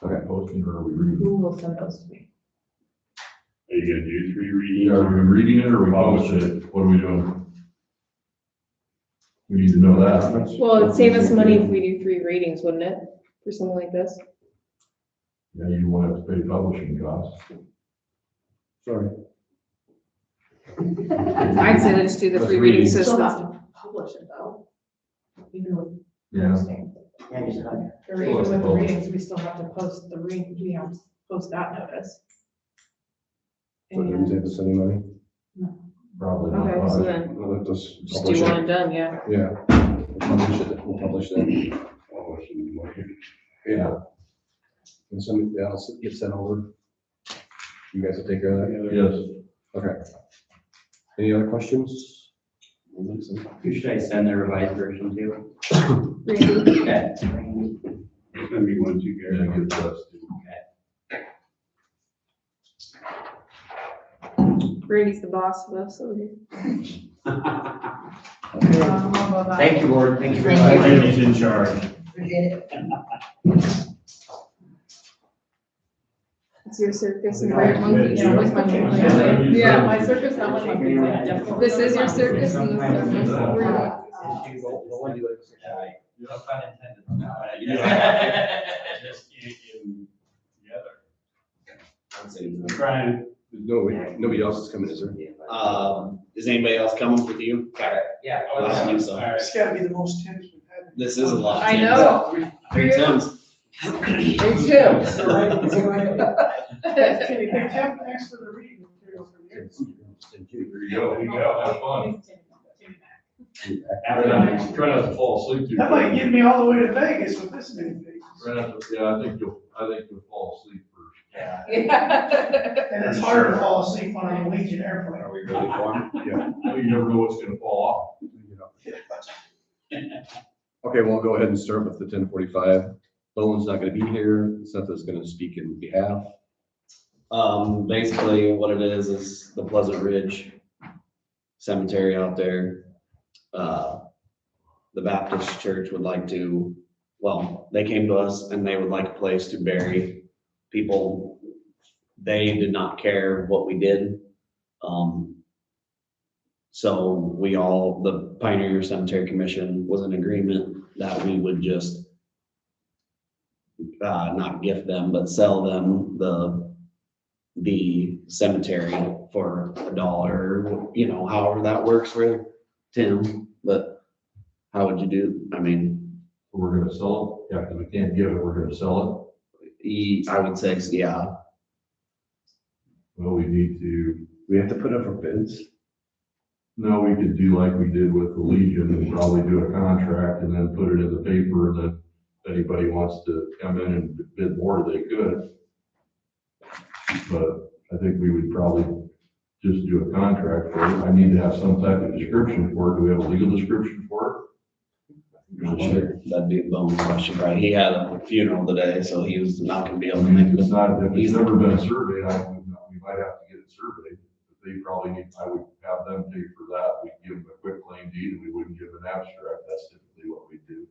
Okay. Posting or are we reading? Who will send those to me? Are you gonna do 3 readings? Yeah, are we reading it or we posting it? What are we doing? We need to know that. Well, it'd save us money if we do 3 readings, wouldn't it? for something like this. Yeah, you won't have to pay publishing costs. Sorry. I'd say let's do the Let's free reading read. Still have system. to publish it though. Even with Yeah. posting, Yeah, just, or even with the readings, we still have to post the reading, we have to post that notice. So it doesn't save us any money. Probably not Okay, much. so then, Well, let us just publish do it. one and done, yeah. Yeah. We'll publish that. Yeah. And something else gets sent over. You guys will take care of that? Yes. Okay. Any other questions? Who should I send the revised version to? Randy, Okay. It's gonna be one, two guys. Yeah, get that. Randy's the boss of us, so. Thank you, Lord. Thank you very Thank much. you. Randy's in charge. It's your circus and we're monkeys. Yeah, with my monkey. Yeah. My circus, not my monkey. This is your circus and this is we're your monkeys. No pun intended on that one, I guess. Just can't get them together. I'd say no. Trying. Nobody else is coming, is there? Is anybody else coming with you? Okay. Yeah. I think so. All right. It's gotta be the most tense we've had. This is a lot. I know. Three Tims. Me too. Okay, Tim, thanks for the reading material from you. There you go, have fun. Try not to fall asleep too. That might get me all the way to Vegas with this many things. Yeah, I think you'll fall asleep first. Yeah. And it's hard to fall asleep on a Legion airplane. Are we ready for him? Yeah. Well, you never know what's gonna fall Okay, well, I'll go ahead and start with the 10:45. Bowen's not gonna be here. Seth is gonna speak in behalf. Basically what it is the Pleasant Ridge Cemetery out there. The Baptist church would like to, well, they came to us and they would like a place to bury people. They did not care what we did. So we all, the Pioneer Cemetery Commission was in agreement that we would just not gift them, but sell them the cemetery for $1, you know, however that works for Tim, but how would you do, I mean, We're gonna sell it, yeah, because we can't give it, we're gonna sell I would say, yeah, it. Well, we need to, We have to put up for bids. no, we could do like we did with the Legion and probably do a contract and then put it in the paper and then if anybody wants to come in and bid more, they could. But I think we would probably just do a contract for it. I need to have some type of description for it. Do we have a legal description for I'm not sure, that'd be a bone question, right? He had a funeral today, so he was not gonna be able to make it? It's it. not, if it's never been surveyed, we might have to get it surveyed. But they probably need, I would have them pay for that. We'd give them a quick claim deed and we wouldn't give an abstract. That's typically what we do.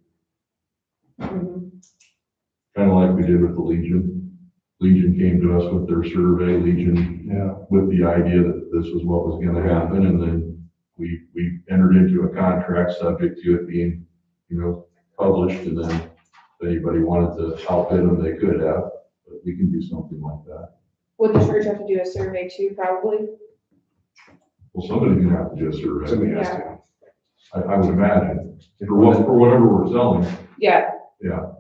Kind of like we did with the Legion. Legion came to us with their survey, Legion, with the idea that this was what was gonna happen, and then we entered into a contract subject to it being, you know, published, and then if anybody wanted to outbid them, they could have, but we can do something like that. Would the church have to do a survey too, probably? Well, somebody's gonna have to do a survey, Somebody has to. I would imagine, for whatever we're selling, Yeah.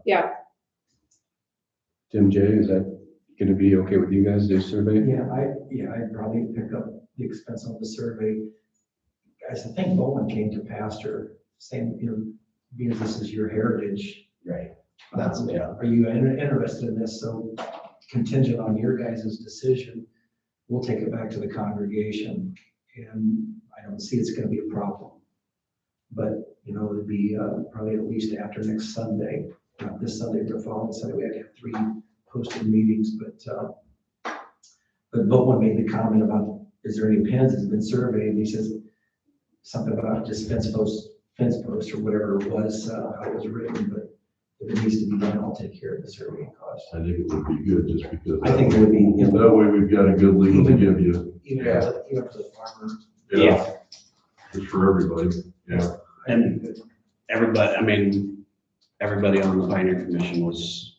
yeah. Tim J, is that gonna be okay with you guys, to do a survey? I'd probably pick up the expense of the survey. Guys, I think Bowen came to pastor saying, you know, because this is your heritage. Right. Are you interested in this? So contingent on your guys' decision, we'll take it back to the congregation. And I don't see it's gonna be a problem. But, you know, it'd be probably at least after next Sunday, not this Sunday, the following Sunday. We have to have 3 posted meetings, but Bowen made the comment about, is there any pens that's been surveyed? And he says something about just fence posts or whatever it was, how it was written, but if it needs to be done, I'll take care of the surveying cost. I think it would be good, just because. I think it would be, you know, That way we've got a good legal to give you. even for the farmer. Yeah. Just for everybody, yeah. And everybody, I mean, everybody on the Pioneer Commission was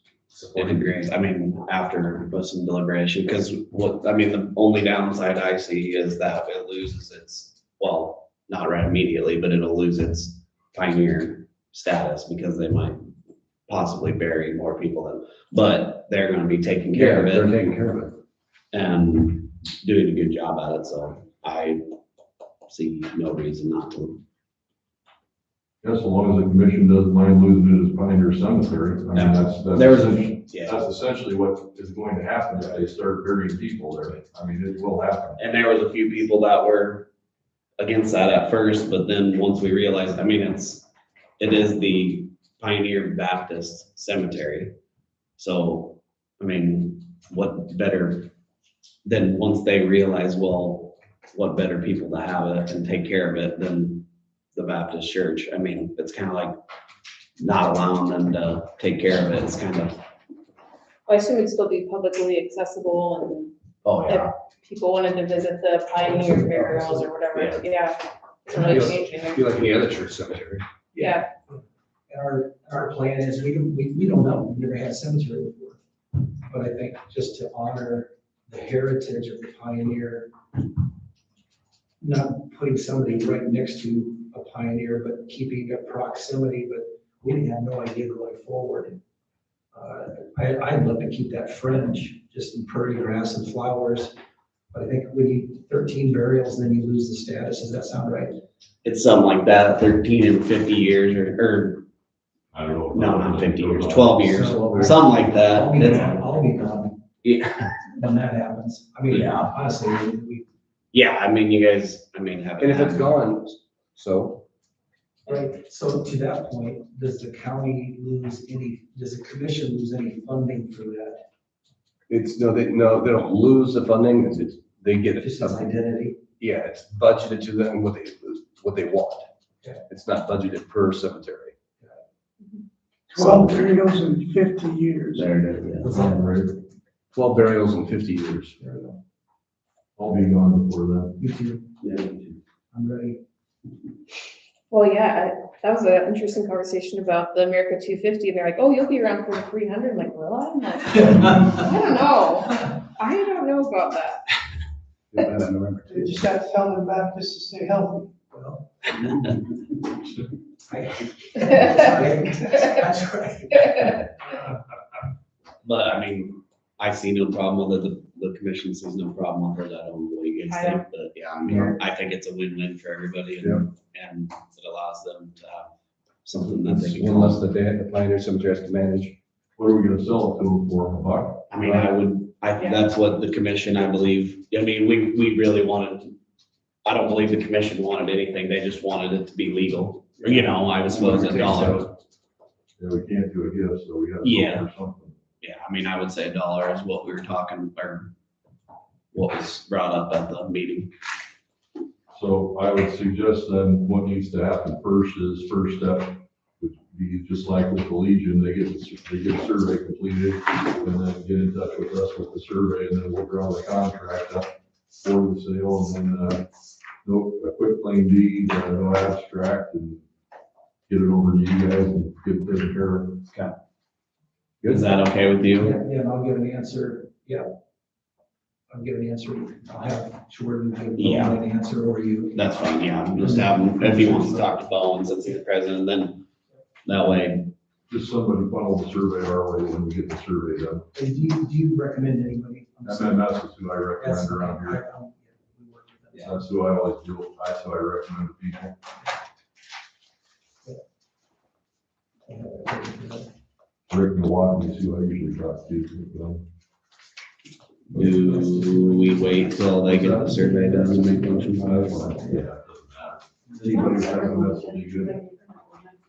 in agreement. I mean, after some deliberation, because the only downside I see is that it loses its, well, not right immediately, but it'll lose its Pioneer status because they might possibly bury more people than, but they're gonna be taking care of They're it taking care of it. and doing a good job at it, so I see no reason not to. Yes, so long as the commission doesn't mind losing it as Pioneer Cemetery. I mean, There was that's essentially what is going to happen if they start burying people there. I mean, it will happen. And there was a few people that were against that at first, but then once we realized, it is the Pioneer Baptist Cemetery. So, what better than once they realize, well, what better people to have it and take care of it than the Baptist church. It's kind of like not allowing them to take care of it. It's kind of. I assume it'd still be publicly accessible Oh, and if people wanted to visit the Pioneer burials or whatever, yeah. It's really changing. Be like any other church cemetery. Yeah, And our plan is, we don't know, we've never had a cemetery before. But I think just to honor the heritage of the Pioneer, not putting somebody right next to a Pioneer, but keeping a proximity, but we have no idea going forward. I'd love to keep that fringe, just in prairie grass and flowers, but I think we need 13 burials, then you lose the status. Does that sound right? It's something like that, 13 and 50 years or I don't know. no, not 50 years, 12 years, So- something like that. I'll be gone Yeah, when that happens. Yeah. Honestly, we, you guys, have. And if it's gone, so right, so to that point, does the county lose any, does the commission lose any funding for that? they don't lose the funding, they get it. Just as identity? Yeah, it's budgeted to them what they want. Okay. It's not budgeted per cemetery. 12 burials in 50 years. There it is. That's on the radar. 12 burials in 50 years. There we go. I'll be gone before then. Me too. Yeah. I'm ready. well, yeah, that was an interesting conversation about the America 250, and they're like, oh, you'll be around for the 300, I'm like, well, I'm like, I don't know about that. You just got to tell them Baptists to stay healthy. Well. That's right. But I see no problem with it. The commission sees no problem with it. I don't know what you guys I think, but yeah, I think it's a win-win for everybody and it allows them to have something that they can. One less that the Pioneer Cemetery has to manage. What are we gonna sell it to them for, $1? That's what the commission, I believe, we really wanted, I don't believe the commission wanted anything. They just wanted it to be legal. I suppose $1. Yeah, we can't do a gift, so we gotta Yeah. sell it for something. Yeah, I would say $1 is what we were talking, or what was brought up at the meeting. So I would suggest then what needs to happen first step would be just like with the Legion, they get a survey completed and then get in touch with us with the survey and then we'll draw the contract up for the sale and then, a quick claim deed, no abstract and get it over to you guys and get it taken care of. Is that okay with you? Yeah, and I'll give an answer, yeah. I'll give an answer, I'll have Jordan give Yeah. an answer, or you. That's fine, yeah, just have him, if he wants to talk to Bowen since he's the president, then that way. Just somebody funnel the survey our way when we get the survey done. Do you recommend anybody? MMS is who I recommend around here. We work with them. That's who I always do, that's who I recommend to people. Rick Milwaukee is who I usually talk to. Do we wait till they get the survey done and make motions? Yeah, it doesn't matter. Anybody that MMS will be good.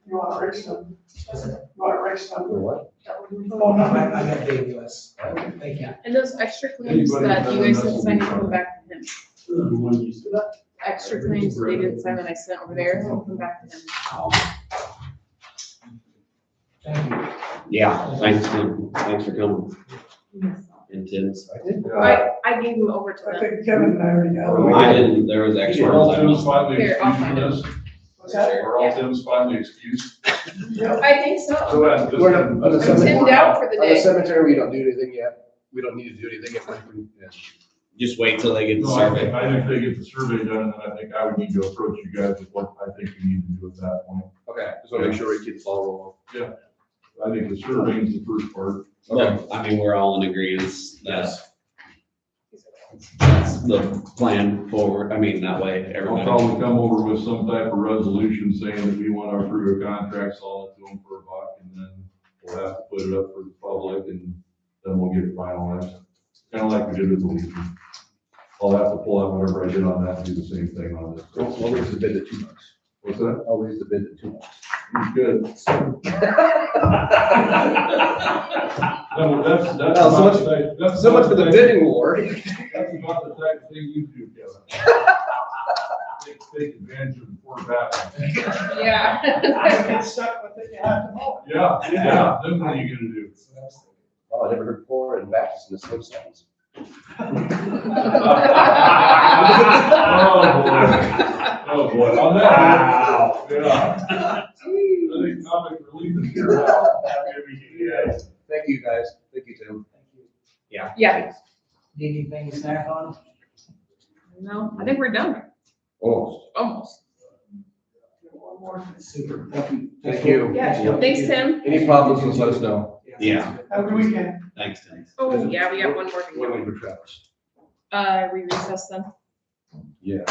You want Rick's number? You want Rick's number? For what? Oh, no, I got Dave West. Thank you. And those extra claims Anybody that you guys that didn't sign, doesn't come back to him. Extra claims that they didn't sign that I sent over there, will come back to him. Thank you. Yeah, thanks for coming. And Tim's. I gave him over to I them. think Kevin and I already got it. I didn't, there was extra. Well, Tim's finally Here, I'll find receiving this. Are all Tim's finally excused? I think so. So at this We're time- not- on the Tim's cemetery- out for the On the day. cemetery, we don't do anything yet. We don't need to do anything yet. Yeah. Just wait till they get the No, I think, survey. I think they get the survey done, and then I think I would need to approach you guys with what I think we need to do at that point. Okay, just want to make sure we keep the ball rolling. I think the surveying is the first part. Well, I mean, we're all in agreement that that's the plan forward. I mean, that way I'll everybody. probably come over with some type of resolution saying that we want our crew a contract, sell it to them for $1, and then we'll have to put it up for the public, and then we'll get it finalized. Kind of like we did with the Legion. I'll have to pull out whatever I did on that and do the same thing on this. We'll raise the bid to 2 months. What's that? I'll raise the bid to 2 months. Good. No, that's Well, so about much- the type- that's So much about for the type- bidding war. That's about the type of thing you do, Kevin. Take advantage of the poor battle. Yeah. Get stuck with it, you have to mow it. Yeah, then what are you gonna do? Oh, I never heard poor and Baptist in the same sentence. Oh, boy, on that. Yeah. I think comic relief is here now. Happy to meet you guys. Thank you, guys. Thank you, Tim. Yeah, Need anything to snack on? no, I think we're done, Almost. almost. One more. Super, thank you. Thank you. Yeah, thanks, Tim. Any problems, just let us know. Yeah, Have a good weekend. thanks, Tim. Oh, yeah, we got one more to What go. do we for Travis? We recess then. Yeah.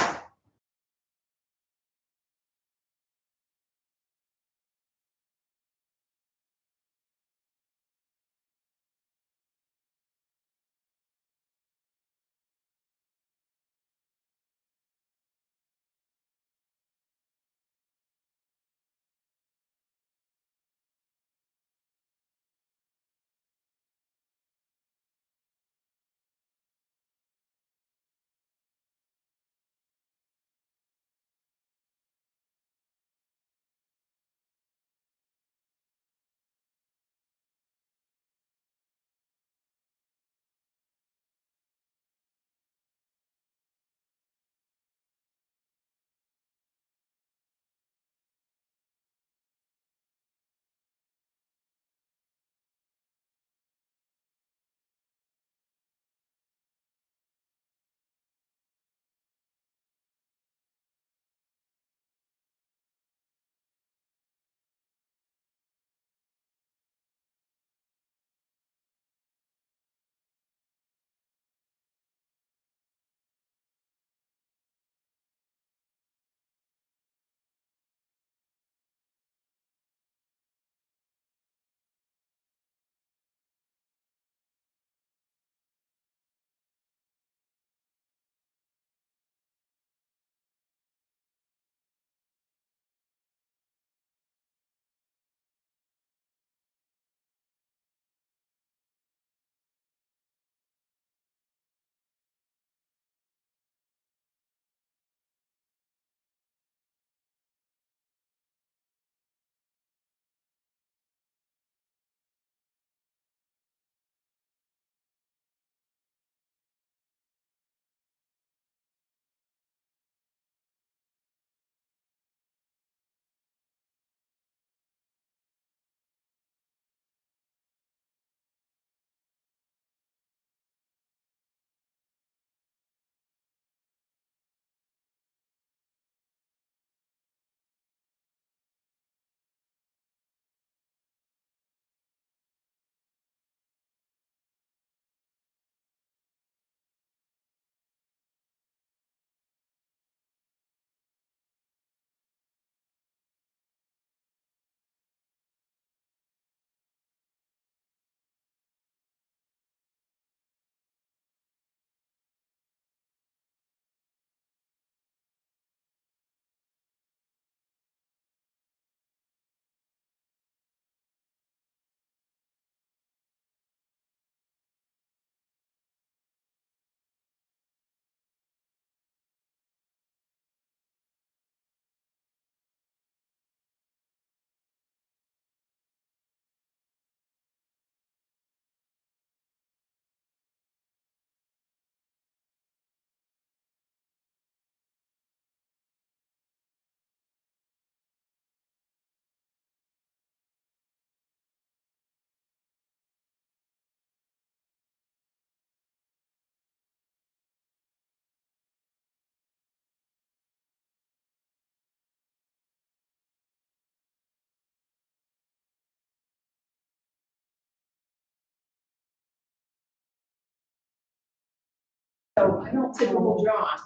So I don't typical John.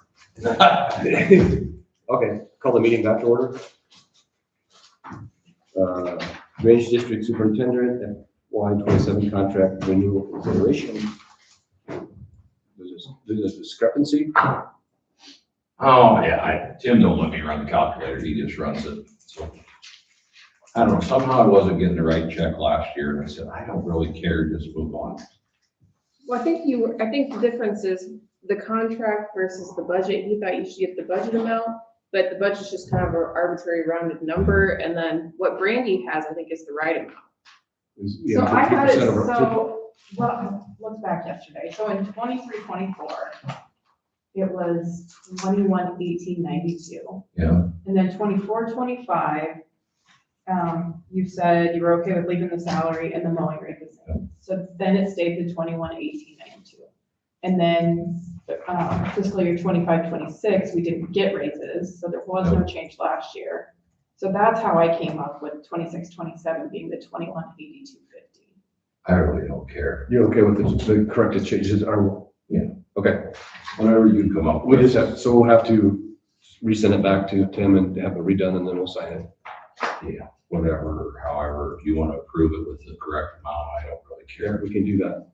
Okay, call the meeting back to order. Drainage District Superintendent, FY 27 contract renewal consideration. There's a discrepancy. Oh, yeah, Tim don't let me run the calculator, he just runs it, so. I don't know, somehow I wasn't getting the right check last year, and I said, I don't really care, just move on. Well, I think the difference is the contract versus the budget. He thought you should get the budget amount, but the budget's just kind of an arbitrary rounded number. And then what Brandy has, I think, is the right amount. So I had it, 50% of so, well, let's back yesterday. So in 23-24, it was 21,1892. Yeah. And then 24-25, you said you were okay with leaving the salary and the mowing rate the same. So then it stayed to 21,1892. And then fiscal year 25-26, we didn't get raises, so there was no change last year. So that's how I came up with 26-27 being the 21,8250. I really don't care. You're okay with the corrected changes? Are Yeah. Okay. Whatever you come up We with. just have, so we'll have to resend it back to Tim and have it redone, and then we'll sign it. Yeah, whatever, however, if you want to approve it with the correct amount, I don't really Yeah, care. we can do that.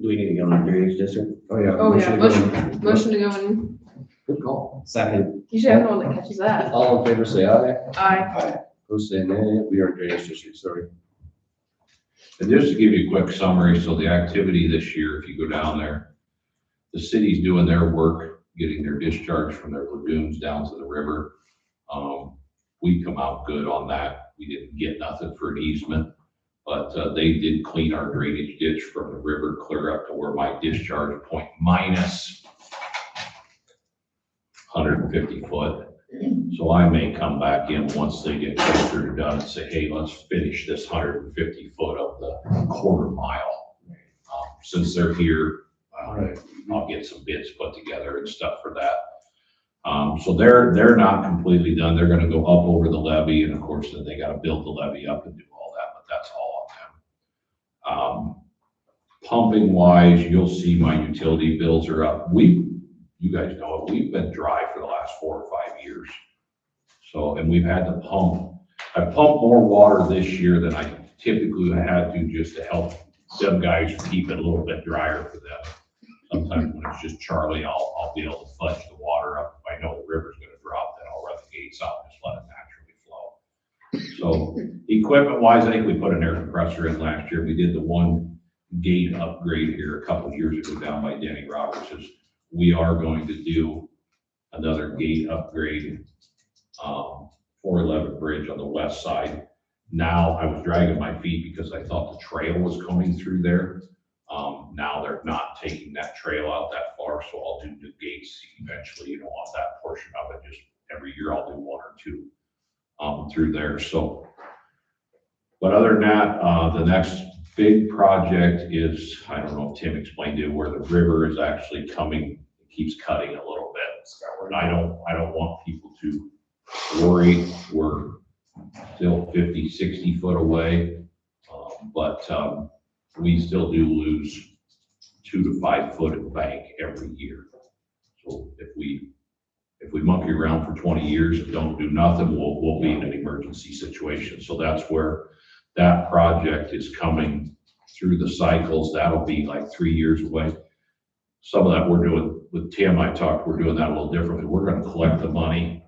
Do we need to go on drainage district? Oh, yeah. Oh, we yeah, should go- motion to go in. Good call. Second. You should have no one that catches that. All in favor, say aye. Aye. Opposed, say nay. We are in drainage district, sorry. And just to give you a quick summary, so the activity this year, if you go down there, the city's doing their work, getting their discharge from their lagoons down to the river. We come out good on that. We didn't get nothing for an easement, but they did clean our drainage ditch from the river clear up to where my discharge point minus 150 foot. So I may come back in once they get closer to done and say, hey, let's finish this 150 foot of the quarter mile. Since they're here, I'll get some bids put together and stuff for that. So they're not completely done. They're gonna go up over the levee, and of course, then they gotta build the levee up and do all that, but that's all on them. Pumping wise, you'll see my utility bills are up. You guys know it, we've been dry for the last 4 or 5 years. So, and we've had to pump. I pumped more water this year than I typically had to, just to help them guys keep it a little bit drier for them. Sometimes when it's just Charlie, I'll be able to fudge the water up. If I know the river's gonna drop, then I'll run the gates out and just let it naturally flow. So equipment wise, I think we put an air compressor in last year. We did the one gate upgrade here a couple of years ago down by Denny Roberts'. We are going to do another gate upgrade, 411 bridge on the west side. Now I was dragging my feet because I thought the trail was coming through there. Now they're not taking that trail out that far, so I'll do new gates eventually, on that portion of it. Just every year I'll do 1 or 2 through there. So, but other than that, the next big project is, I don't know if Tim explained it, where the river is actually coming, it keeps cutting a little bit. And I don't want people to worry. We're still 50, 60 foot away, but we still do lose 2 to 5 foot of bank every year. So if we monkey around for 20 years and don't do nothing, we'll be in an emergency situation. So that's where that project is coming through the cycles. That'll be like 3 years away. Some of that we're doing with Tim, we're doing that a little differently. We're gonna collect the money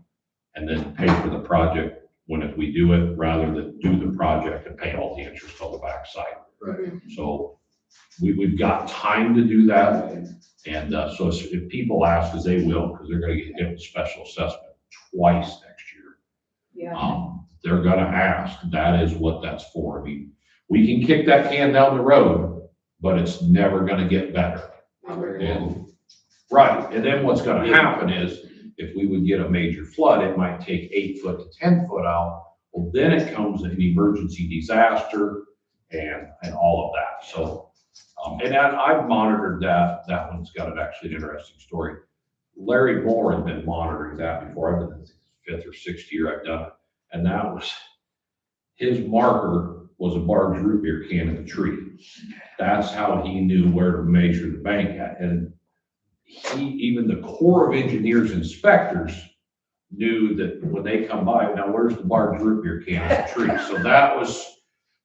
and then pay for the project if we do it, rather than do the project and pay all the interest on the backside. Right. So we've got time to do that. And so if people ask, because they will, because they're gonna get hit with special assessment twice next year. Yeah. They're gonna ask, that is what that's for. I mean, we can kick that can down the road, but it's never gonna get better. And, right, and then what's gonna happen is, if we would get a major flood, it might take 8 foot to 10 foot out. Well, then it comes an emergency disaster and all of that. So, and I've monitored that. That one's got actually an interesting story. Larry Moore has been monitoring that before. I've been in the 5th or 6th year I've done it. And that was, his marker was a barge root beer can in the tree. That's how he knew where to measure the bank at. And even the Corps of Engineers inspectors knew that when they come by, now where's the large root beer can in the tree? So that was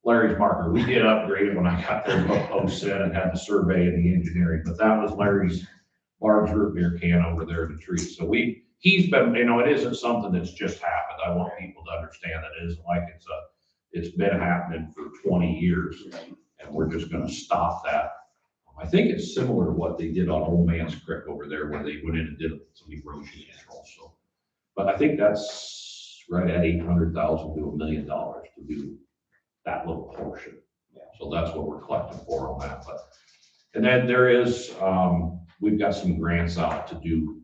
Larry's marker. We did upgrade it when I got there, put posts in and had the survey and the engineering, but that was Larry's large root beer can over there in the tree. So he's been, it isn't something that's just happened. I want people to understand that it isn't like it's been happening for 20 years and we're just gonna stop that. I think it's similar to what they did on Old Man's Creek over there where they went in and did some erosion control. So, but I think that's right at $800,000 to $1 million to do that little portion. So that's what we're collecting for on that. But, and then there is, we've got some grants out to do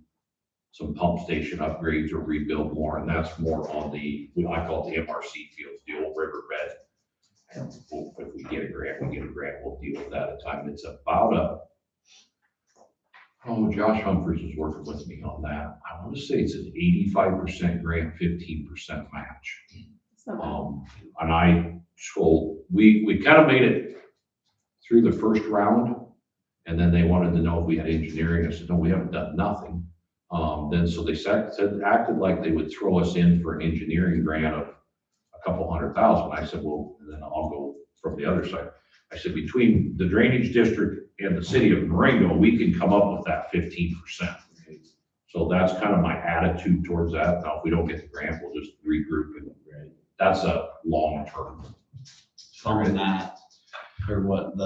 some pump station upgrades or rebuild more, and that's more on I call it the MRC fields, the old riverbed. And if we get a grant, we'll deal with that at a time. It's about Josh Humphreys is working with me on that. I want to say it's an 85% grant, 15% match. And I told, we kind of made it through the first round, and then they wanted to know if we had engineering. I said, no, we haven't done nothing. Then so they acted like they would throw us in for an engineering grant of a couple $100,000. I said, well, and then I'll go from the other side. I said, between the drainage district and the city of Marengo, we can come up with that 15%. So that's kind of my attitude towards that. Now, if we don't get the grant, we'll just regroup, and that's a long term. From that, or what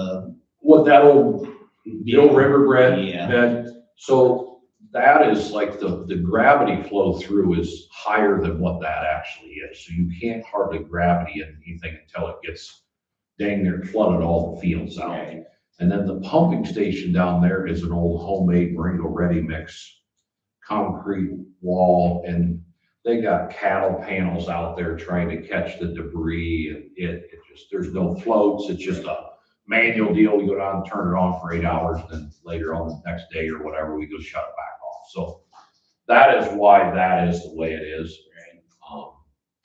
that old riverbed Yeah. bed. So that is like the gravity flow through is higher than what that actually is. So you can't hardly gravity in anything until it gets dang near flooded all the fields out. Right. And then the pumping station down there is an old homemade Marengo ready mix concrete wall, and they got cattle panels out there trying to catch the debris, and it just, there's no floats. It's just a manual deal. We go down and turn it on for 8 hours, and then later on the next day or whatever, we go shut it back off. So that is why that is the way it is.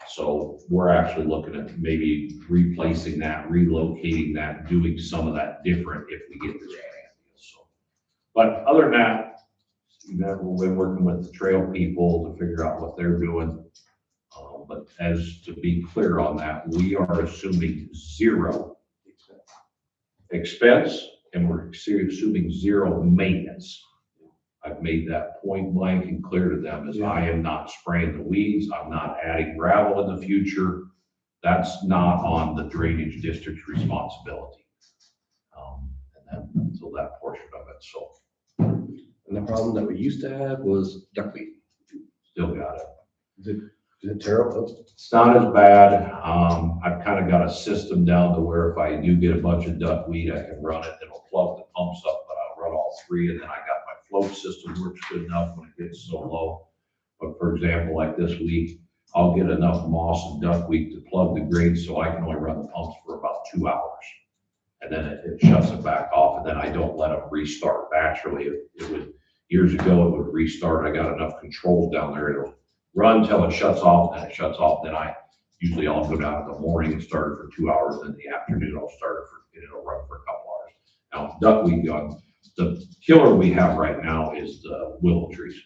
So we're actually looking at maybe replacing that, relocating that, doing some of that different if we get this grant. So, but other than that, we've been working with the trail people to figure out what they're doing. But as to be clear on that, we are assuming zero expense, and we're assuming zero maintenance. I've made that point blank and clear to them, as I am not spraying the weeds. I'm not adding gravel in the future. That's not on the drainage district's responsibility. So that portion of it. So, and the problem that we used to have was duckweed. Still got it. Is it terrible? It's not as bad. I've kind of got a system down to where if I do get a bunch of duckweed, I can run it. It'll plug the pumps up, but I'll run all three, and then I got my float system works good enough when it gets so low. But for example, like this week, I'll get enough moss and duckweed to plug the grate so I can only run the pumps for about 2 hours. And then it shuts it back off, and then I don't let them restart naturally. It would, years ago, it would restart. I got enough controls down there. It'll run till it shuts off, and it shuts off. Then I'll go down in the morning and start it for 2 hours. Then in the afternoon, I'll start it and it'll run for a couple hours. Now, duckweed, the killer we have right now is the willow trees.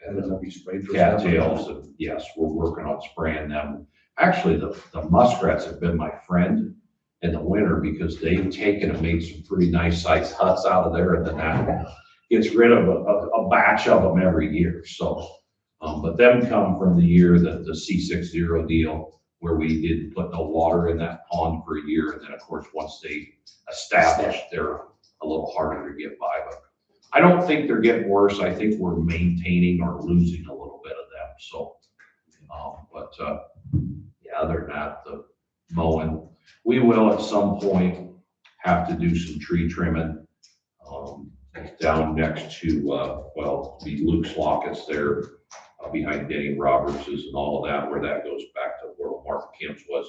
And then be sprayed for Cattails, and yes, we're working on spraying them. Actually, the muskrats have been my friend in the winter because they've taken and made some pretty nice sized huts out of there, and then that gets rid of a batch of them every year. So, but them come from the year that the C60 deal, where we didn't put no water in that pond for a year. And then of course, once they establish, they're a little harder to get by, but I don't think they're getting worse. I think we're maintaining or losing a little bit of them. So, yeah, other than that, the mowing, we will at some point have to do some tree trimming down next to, be Luke's Lockets there behind Denny Roberts's and all of that, where that goes back to where Martha Kim's was.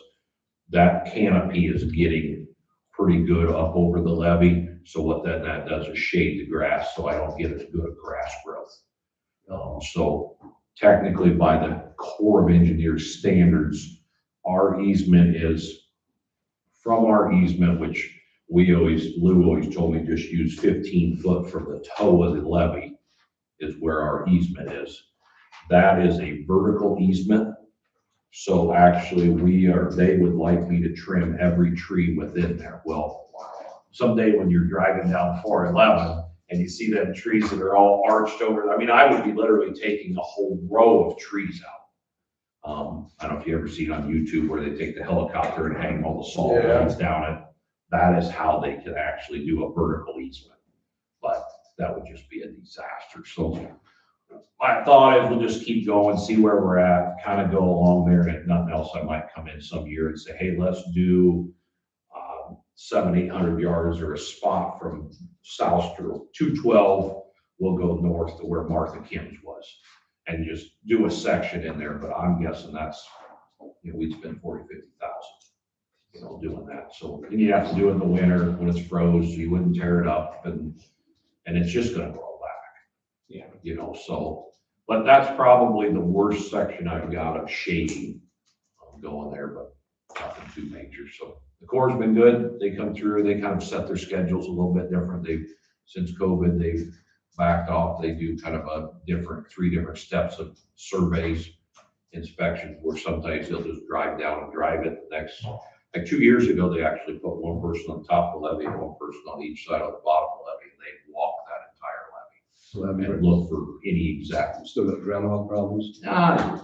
That canopy is getting pretty good up over the levee. So what that does is shade the grass, so I don't get as good grass growth. So technically, by the Corps of Engineers standards, our easement is from our easement, which Lou always told me just use 15 foot from the toe of the levee is where our easement is. That is a vertical easement. So actually they would like me to trim every tree within there. Well, someday when you're driving down 411 and you see them trees that are all arched over, I mean, I would be literally taking a whole row of trees out. I don't know if you ever seen on YouTube where they take the helicopter and hang all the salt lines down it. That is how they can actually do a vertical easement. But that would just be a disaster. So my thought is we'll just keep going, see where we're at, kind of go along there, and if nothing else, I might come in some year and say, hey, let's do 700-800 yards or a spot from south to 212. We'll go north to where Martha Kim's was and just do a section in there. But I'm guessing that's, we'd spend 40,000, 50,000, doing that. So you have to do it in the winter when it's froze, so you wouldn't tear it up, and it's just going to grow back. Yeah, so, but that's probably the worst section I've got of shading going there, but nothing too major. So the Corps' been good. They come through, they kind of set their schedules a little bit different. Since COVID, they've backed off. They do kind of three different steps of surveys, inspections, where sometimes they'll just drive down and drive it. Like 2 years ago, they actually put one person on top of the levee and one person on each side of the bottom of the levee, and they walked that entire levee. So that'd be And look for any exact. still got groundhog problems.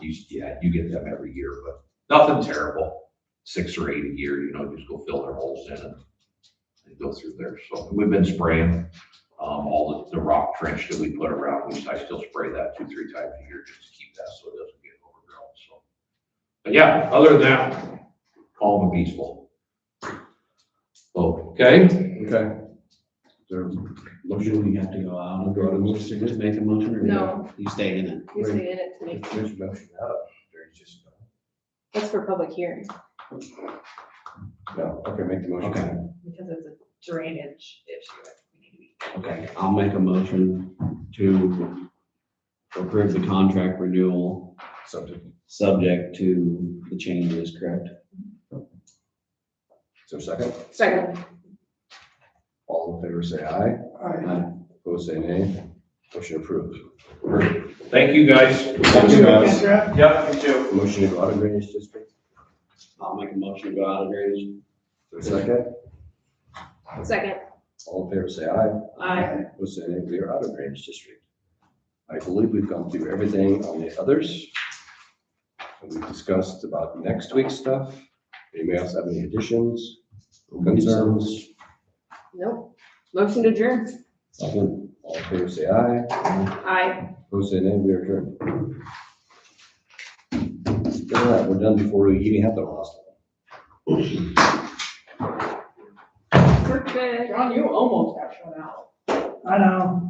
You get them every year, but nothing terrible. 6 or 8 a year, just go fill their holes in and go through there. So we've been spraying all the rock trench that we put around. I still spray that 2-3 times a year just to keep that so it doesn't get overgrown. So, but yeah, other than that, calm and peaceful. Okay. Okay. There, Motion, we have to go out and Go out and move to just make a motion, or No. you stay in it? You say in it to make, there's a motion out. There's just, that's for public hearing. no, okay, make the motion. Okay. Because it's a drainage issue. We need to be. Okay, I'll make a motion to approve the contract renewal, subject to the changes, correct? Is there a second? Second. All in favor, say aye. Aye. Opposed, say nay. Motion approved. Thank you, guys. Thank you, guys. Yep, me too. Motion to go out of drainage district. I'll make a motion to go out of drainage. Is there a second? Second. All in favor, say aye. Aye. Opposed, say nay. We are out of drainage district. I believe we've gone through everything on the others. And we've discussed about next week's stuff. Anybody else have any additions, concerns? Nope. Motion to adjourn. Second. All in favor, say aye. Aye. Opposed, say nay. We are adjourned. All right, we're done before we even have the last one. Perfect. John, you almost got shut out. I know.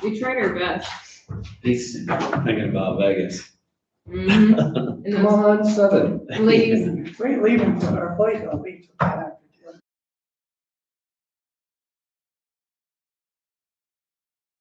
We tried our best. He's thinking about Vegas. And Come on, 7. those ladies We ain't leaving for our plate, I'll leave for that.